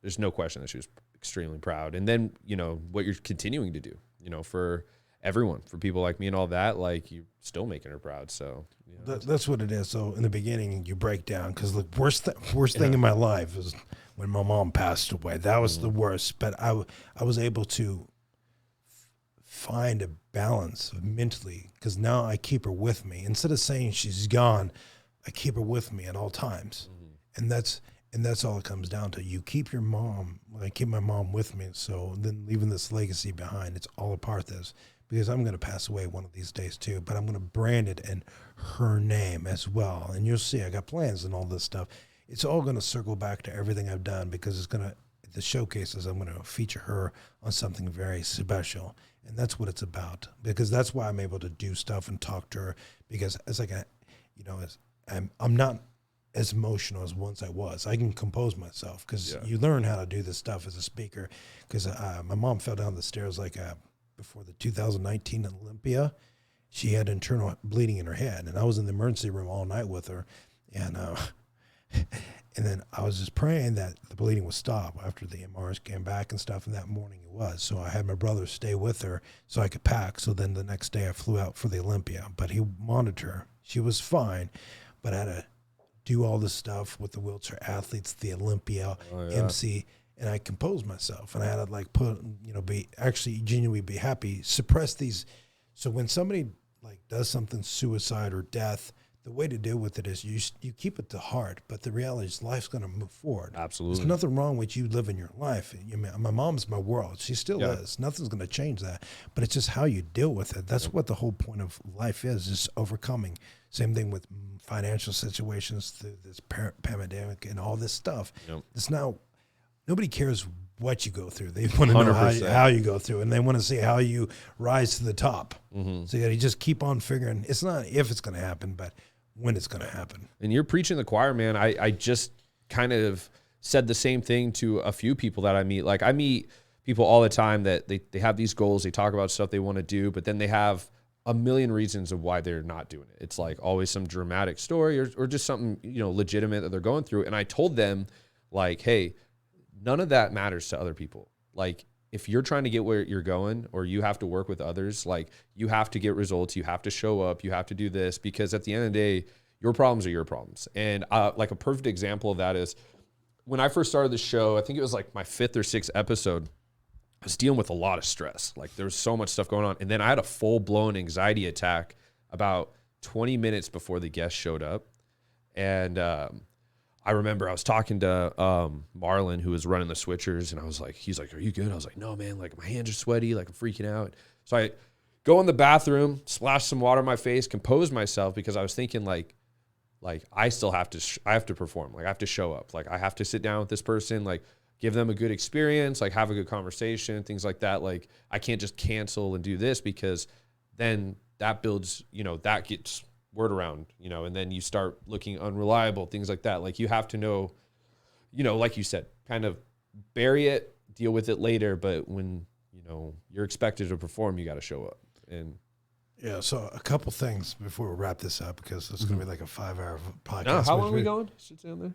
there's no question that she was extremely proud. And then, you know, what you're continuing to do, you know, for everyone, for people like me and all that, like you're still making her proud. So you know, that's what it is. So in the beginning you break down, because the worst thing in my life is when my mom passed away. That was the worst, but I was able to find a balance mentally, because now I keep her with me. Instead of saying she's gone, I keep her with me at all times. And that's all it comes down to. You keep your mom. I keep my mom with me. So then leaving this legacy behind, it's all a part of this, because I'm going to pass away one of these days too, but I'm going to brand it in her name as well. And you'll see I got plans and all this stuff. It's all going to circle back to everything I've done, because the showcases, I'm going to feature her on something very special. And that's what it's about, because that's why I'm able to do stuff and talk to her, because as I'm not as emotional as once I was. I can compose myself, because you learn how to do this stuff as a speaker. Because my mom fell down the stairs before the 2019 Olympia. She had internal bleeding in her head, and I was in the emergency room all night with her, and then I was just praying that the bleeding would stop after the MRs came back and stuff, and that morning it was. So I had my brother stay with her so I could pack. So then the next day I flew out for the Olympia, but he monitored her. She was fine, but I had to do all this stuff with the wheelchair athletes, the Olympia, MC, and I composed myself, and I had to genuinely be happy, suppress these. So when somebody does something, suicide or death, the way to deal with it is you keep it to heart, but the reality is life's going to move forward. Absolutely. There's nothing wrong with you living your life. My mom's my world. She still is. Nothing's going to change that, but it's just how you deal with it. That's what the whole point of life is overcoming. Same thing with financial situations, through this pandemic and all this stuff. It's now, nobody cares what you go through. They want to know how you go through, and they want to see how you rise to the top. So you got to just keep on figuring. It's not if it's going to happen, but when it's going to happen. And you're preaching the choir, man. I just kind of said the same thing to a few people that I meet. Like, I meet people all the time that they have these goals. They talk about stuff they want to do, but then they have a million reasons of why they're not doing it. It's like always some dramatic story or just something, legitimate that they're going through. And I told them, like, hey, none of that matters to other people. Like, if you're trying to get where you're going, or you have to work with others, like, you have to get results, you have to show up, you have to do this, because at the end of the day, your problems are your problems. And like a perfect example of that is when I first started the show, I think it was like my 5th or 6th episode, I was dealing with a lot of stress. Like, there was so much stuff going on. And then I had a full-blown anxiety attack about 20 minutes before the guest showed up. And I remember I was talking to Marlon, who was running the switchers, and he's like, are you good? I was like, no, man, like, my hands are sweaty, like, I'm freaking out. So I go in the bathroom, splash some water on my face, compose myself, because I was thinking, like I still have to, I have to perform. Like, I have to show up. Like, I have to sit down with this person, like, give them a good experience, like, have a good conversation, things like that. Like, I can't just cancel and do this, because then that builds, that gets word around, and then you start looking unreliable, things like that. Like, you have to know, like you said, kind of bury it, deal with it later. But when, you're expected to perform, you got to show up. And yeah, so a couple things before we wrap this up, because it's going to be like a 5-hour podcast. No, how long are we going? Should say on there?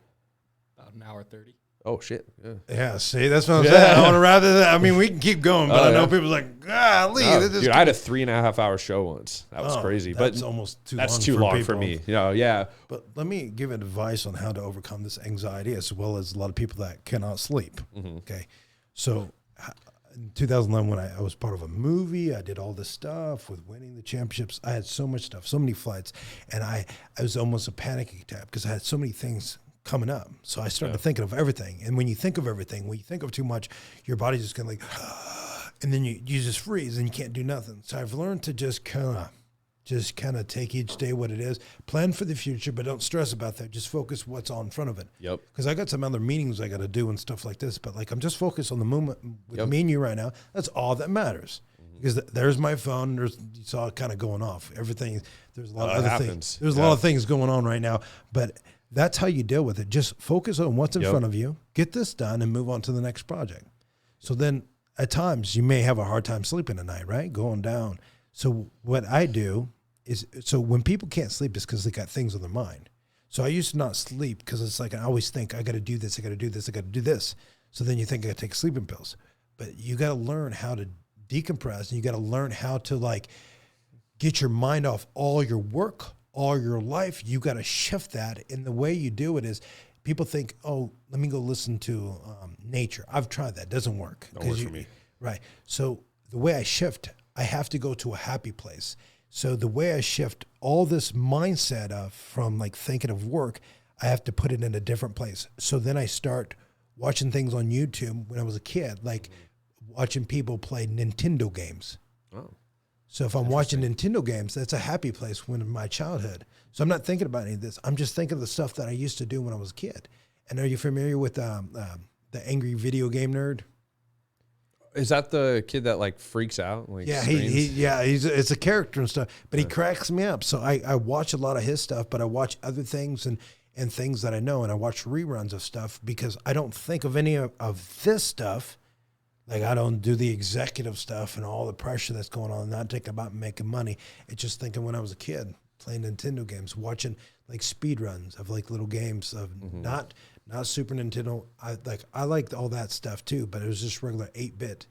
About an hour 30. Oh, shit. Yeah, see, that's what I'm saying. I want to wrap this up. I mean, we can keep going, but I know people's like, golly. No, dude, I had a 3.5 hour show once. That was crazy. That's but almost too that's long too for long people. for me. Yeah. But let me give advice on how to overcome this anxiety, as well as a lot of people that cannot sleep. Okay. So in 2011, when I was part of a movie, I did all this stuff with winning the championships. I had so much stuff, so many flights, and I was almost a panic attack, because I had so many things coming up. So I started thinking of everything. And when you think of everything, when you think of too much, your body's just going to like, and then you just freeze and you can't do nothing. So I've learned to just kind of take each day what it is, plan for the future, but don't stress about that. Just focus what's on in front of it. Yep. Because I got some other meetings I got to do and stuff like this, but like I'm just focused on the moment with me and you right now. That's all that matters. Because there's my phone. You saw it kind of going off. Everything. There's a lot of other things. There's a lot of things going on right now, but that's how you deal with it. Just focus on what's in front of you, get this done, and move on to the next project. So then at times you may have a hard time sleeping at night, right? Going down. So what I do is, so when people can't sleep, it's because they got things on their mind. So I used to not sleep because it's like I always think I got to do this, I got to do this, I got to do this. So then you think I got to take sleeping pills. But you got to learn how to decompress, and you got to learn how to like get your mind off all your work, all your life. You got to shift that. And the way you do it is people think, oh, let me go listen to nature. I've tried that. It doesn't work. Don't work for me. Right. So the way I shift, I have to go to a happy place. So the way I shift all this mindset of from like thinking of work, I have to put it in a different place. So then I start watching things on YouTube when I was a kid, like watching people play Nintendo games. Oh. So if I'm watching Nintendo games, that's a happy place when in my childhood. So I'm not thinking about any of this. I'm just thinking of the stuff that I used to do when I was a kid. And are you familiar with the angry video game nerd? Is that the kid that like freaks out? Like yeah, it's a character and stuff, but he cracks me up. So I watch a lot of his stuff, but I watch other things and things that I know, and I watch reruns of stuff because I don't think of any of this stuff. Like I don't do the executive stuff and all the pressure that's going on, not thinking about making money. It's just thinking when I was a kid, playing Nintendo games, watching like speed runs of like little games of not Super Nintendo. I liked all that stuff too, but it was just regular 8-bit,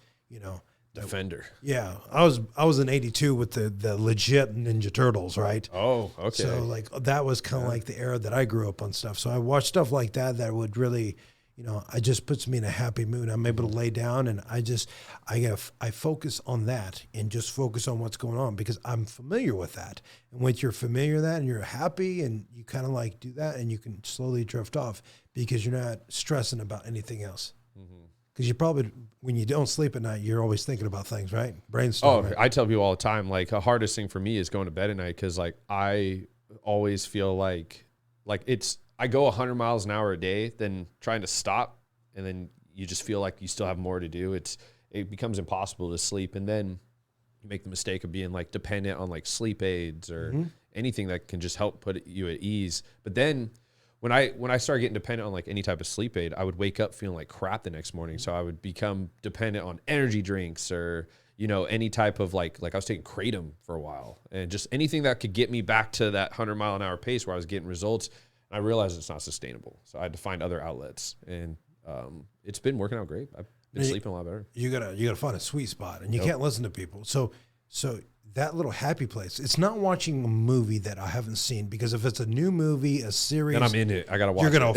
Defender. Yeah, I was in '82 with the legit Ninja Turtles, right? Oh, okay. So like that was kind of like the era that I grew up on stuff. So I watched stuff like that would really, it just puts me in a happy mood. I'm able to lay down and I focus on that and just focus on what's going on because I'm familiar with that. And when you're familiar with that and you're happy and you kind of like do that and you can slowly drift off because you're not stressing about anything else. Because you probably, when you don't sleep at night, you're always thinking about things, right? Brainstorming. Oh, I tell people all the time, like the hardest thing for me is going to bed at night because like I always feel like I go 100 miles an hour a day, then trying to stop, and then you just feel like you still have more to do. It becomes impossible to sleep, and then you make the mistake of being like dependent on like sleep aids or anything that can just help put you at ease. But then when I started getting dependent on like any type of sleep aid, I would wake up feeling like crap the next morning. So I would become dependent on energy drinks or any type of like I was taking Kratom for a while, and just anything that could get me back to that 100-mile-an-hour pace where I was getting results. I realized it's not sustainable. So I had to find other outlets, and it's been working out great. I've been sleeping a lot better. You gotta find a sweet spot, and you can't listen to people. So that little happy place, it's not watching a movie that I haven't seen, because if it's a new movie, a series, then I'm in it. I gotta watch. You're gonna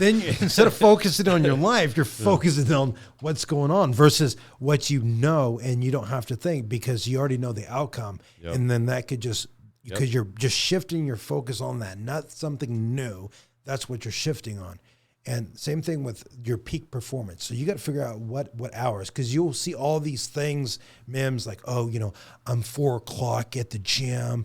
then instead of focusing on your life, you're focusing on what's going on versus what you know, and you don't have to think because you already know the outcome, and then that could just. Because you're just shifting your focus on that, not something new. That's what you're shifting on. And same thing with your peak performance. So you got to figure out what hours, because you'll see all these things, memes like, oh, I'm 4 o'clock at the gym,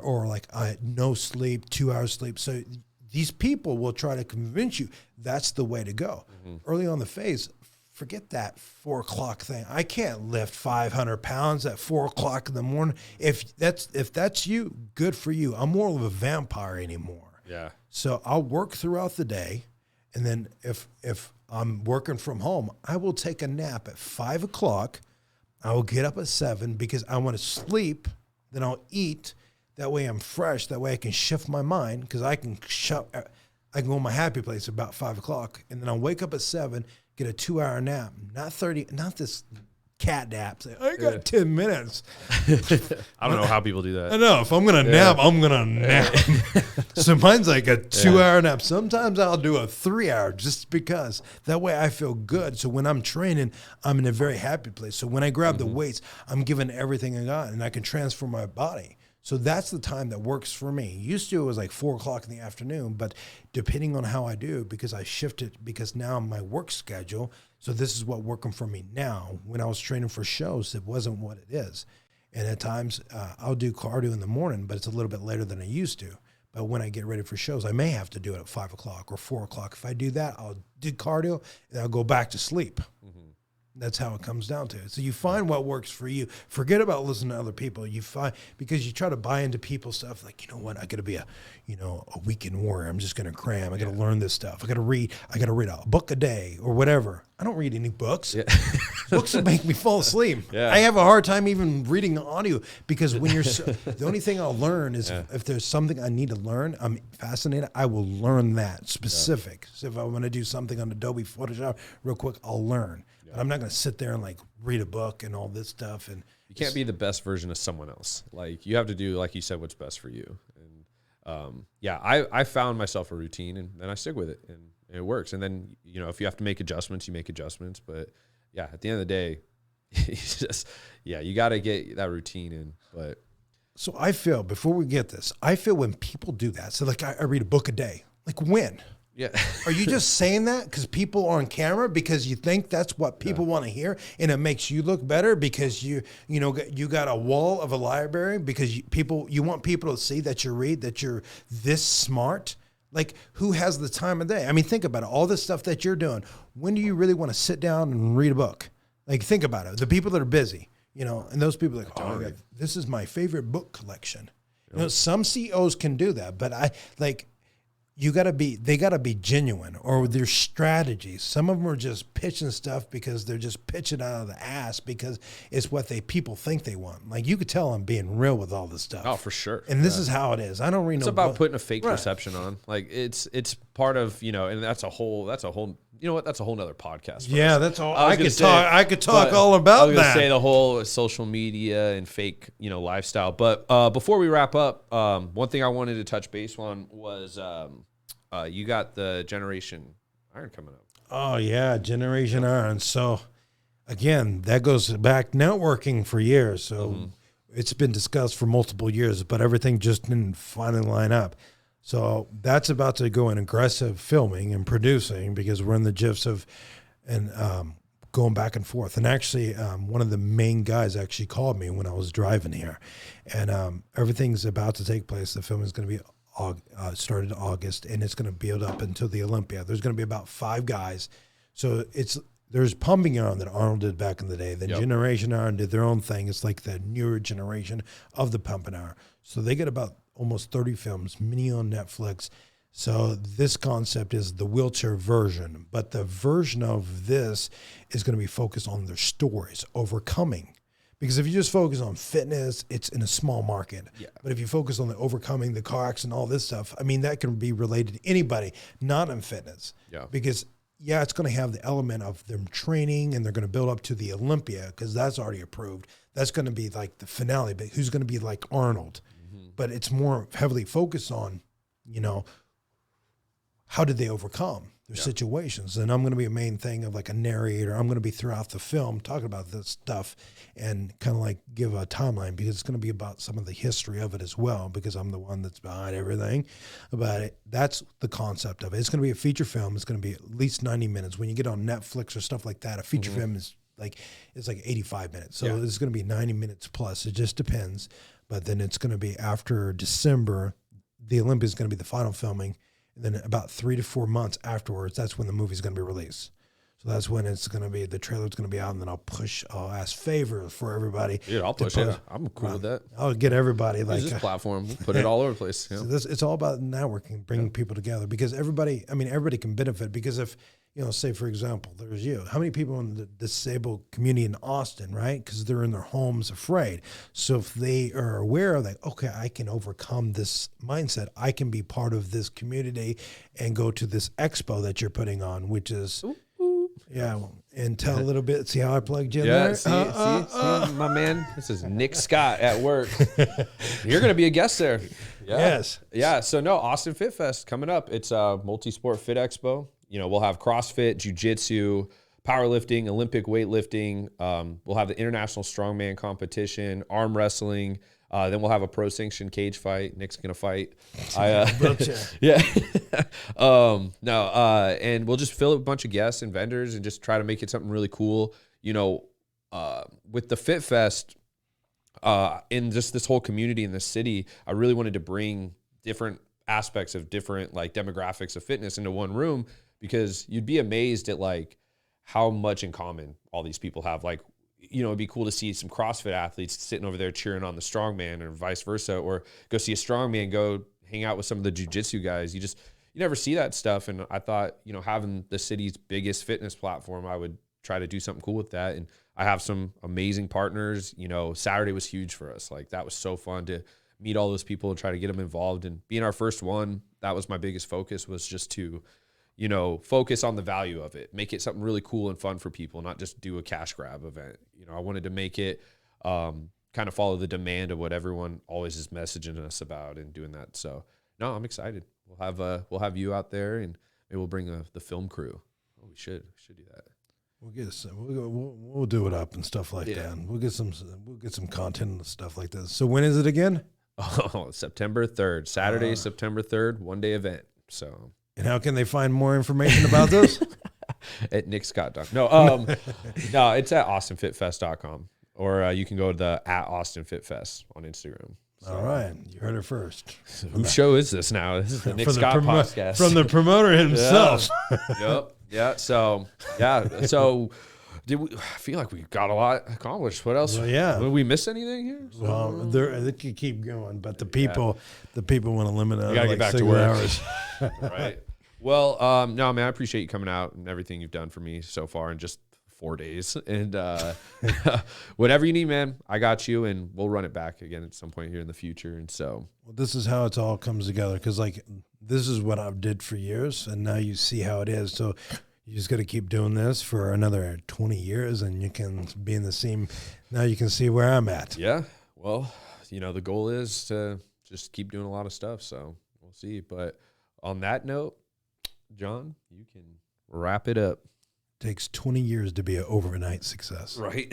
or like no sleep, 2 hours sleep. So these people will try to convince you that's the way to go. Early on the phase, forget that 4 o'clock thing. I can't lift 500 pounds at 4 o'clock in the morning. If that's you, good for you. I'm more of a vampire anymore. Yeah. So I'll work throughout the day, and then if I'm working from home, I will take a nap at 5 o'clock. I will get up at 7 because I want to sleep. Then I'll eat. That way I'm fresh. That way I can shift my mind, because I can go in my happy place about 5 o'clock, and then I'll wake up at 7. Get a 2-hour nap, not 30, not this cat nap. Say, I got 10 minutes. I don't know how people do that. I know. If I'm going to nap, I'm going to nap. So mine's like a 2-hour nap. Sometimes I'll do a 3-hour just because. That way I feel good. So when I'm training, I'm in a very happy place. So when I grab the weights, I'm giving everything I got, and I can transform my body. So that's the time that works for me. Used to, it was like 4 o'clock in the afternoon, but depending on how I do, because I shifted, because now my work schedule, so this is what working for me now. When I was training for shows, it wasn't what it is. And at times I'll do cardio in the morning, but it's a little bit later than I used to. But when I get ready for shows, I may have to do it at 5 o'clock or 4 o'clock. If I do that, I'll do cardio and I'll go back to sleep. Mm-hmm. That's how it comes down to it. So you find what works for you. Forget about listening to other people. You find, because you try to buy into people's stuff, like, you know what, I got to be a weekend warrior. I'm just going to cram. I got to learn this stuff. I got to read a book a day or whatever. I don't read any books. Yeah. Books that make me fall asleep. Yeah. I have a hard time even reading audio, because when you're the only thing I'll learn is if there's something I need to learn, I'm fascinated, I will learn that specific. So if I want to do something on Adobe Photoshop real quick, I'll learn. But I'm not going to sit there and like read a book and all this stuff. And you can't be the best version of someone else. Like, you have to do, like you said, what's best for you. And I found myself a routine, and then I stick with it, and it works. And then, if you have to make adjustments, you make adjustments. But yeah, at the end of the day, you got to get that routine in. But so I feel, before we get this, when people do that, so like I read a book a day, like when? Yeah. Are you just saying that because people are on camera, because you think that's what people want to hear, and it makes you look better because you got a wall of a library, because you want people to see that that you're this smart? Like, who has the time of day? I mean, think about it. All this stuff that you're doing. When do you really want to sit down and read a book? Like, think about it. The people that are busy, and those people are like, this is my favorite book collection. Some CEOs can do that, but they gotta be genuine, or their strategies. Some of them are just pitching stuff because they're just pitching out of the ass because it's what people think they want. Like, you could tell I'm being real with all this stuff. Oh, for sure. And this is how it is. I don't really know. It's about putting a fake perception on. Like, it's part of, and that's a whole, that's a whole nother podcast. Yeah, that's all. I could talk all about that. I was going to say the whole social media and fake, lifestyle. But before we wrap up, one thing I wanted to touch base on was you got the Generation Iron coming up. Oh, yeah, Generation Iron. So, again, that goes back networking for years. So it's been discussed for multiple years, but everything just didn't finally line up. So that's about to go in aggressive filming and producing, because we're in the gifs of going back and forth. And actually, one of the main guys actually called me when I was driving here, and everything's about to take place. The film is going to be started August, and it's going to build up until the Olympia. There's going to be about 5 guys. So there's pumping iron that Arnold did back in the day. Then Generation Iron did their own thing. It's like the newer generation of the pumping iron. So they get about almost 30 films, many on Netflix. So this concept is the wheelchair version, but the version of this is going to be focused on their stories, overcoming. Because if you just focus on fitness, it's in a small market. Yeah. But if you focus on the overcoming, the car accident, all this stuff, I mean, that can be related to anybody, not in fitness. Yeah. Because, it's going to have the element of them training, and they're going to build up to the Olympia, because that's already approved. That's going to be like the finale, but who's going to be like Arnold? But it's more heavily focused on, how did they overcome their situations? And I'm going to be a main thing of like a narrator. I'm going to be throughout the film talking about this stuff and kind of like give a timeline, because it's going to be about some of the history of it as well, because I'm the one that's behind everything about it. That's the concept of it. It's going to be a feature film. It's going to be at least 90 minutes. When you get on Netflix or stuff like that, a feature film is it's like 85 minutes. So it's going to be 90 minutes plus. It just depends. But then it's going to be after December. The Olympia is going to be the final filming. And then about 3 to 4 months afterwards, that's when the movie's going to be released. So that's when it's going to be, the trailer's going to be out, and then I'll ask favors for everybody. Dude, I'll push it. I'm cool with that. I'll get everybody Use this platform. We'll put it all over the place. So it's all about networking, bringing people together, because everybody can benefit. Because if, say for example, there's you. How many people in the disabled community in Austin, right? Because they're in their homes afraid. So if they are aware of that, okay, I can overcome this mindset. I can be part of this community and go to this expo that you're putting on, which is... Yeah, and tell a little bit. See how I plugged you in there? See, my man. This is Nick Scott at work. You're going to be a guest there. Yeah. Yes. Yeah. So no, Austin Fit Fest coming up. It's a multi-sport fit expo. We'll have CrossFit, jiu-jitsu, powerlifting, Olympic weightlifting. We'll have the international strongman competition, arm wrestling. Then we'll have a pro sanctioned cage fight. Nick's gonna fight. Yeah. And we'll just fill it with a bunch of guests and vendors and just try to make it something really cool. With the Fit Fest, in just this whole community in the city, I really wanted to bring different aspects of different like demographics of fitness into one room, because you'd be amazed at like how much in common all these people have. Like, it'd be cool to see some CrossFit athletes sitting over there cheering on the strongman, or vice versa, or go see a strongman go hang out with some of the jiu-jitsu guys. You never see that stuff. And I thought, having the city's biggest fitness platform, I would try to do something cool with that. And I have some amazing partners. Saturday was huge for us. Like, that was so fun to meet all those people and try to get them involved. And being our first one, that was my biggest focus, was just to, focus on the value of it, make it something really cool and fun for people, not just do a cash grab event. I wanted to make it kind of follow the demand of what everyone always is messaging us about and doing that. So no, I'm excited. We'll have you out there, and maybe we'll bring the film crew. Oh, we should do that. We'll do it up and stuff like that. We'll get some content and stuff like this. So when is it again? Oh, September 3rd, Saturday, September 3rd, 1-day event. So, and how can they find more information about this? At nickscott.com. No, no, it's at austinfitfest.com, or you can go to at austinfitfest on Instagram. So. All right, you heard it first. So whose show is this now? This is the Nick Scott podcast from the promoter himself. Yep. Yeah. So I feel like we got a lot accomplished. What else? Well, Did we miss anything here? Well, they could keep going, but the people want to limit it. You gotta get back to work. Hours. Right. Well, no, man, I appreciate you coming out and everything you've done for me so far in just 4 days. And whatever you need, man, I got you, and we'll run it back again at some point here in the future. And so, well, this is how it all comes together, because like this is what I did for years, and now you see how it is. So you just got to keep doing this for another 20 years, and you can be in the same. Now you can see where I'm at. Yeah. Well, the goal is to just keep doing a lot of stuff. So we'll see. But on that note, John, you can wrap it up. Takes 20 years to be an overnight success. Right.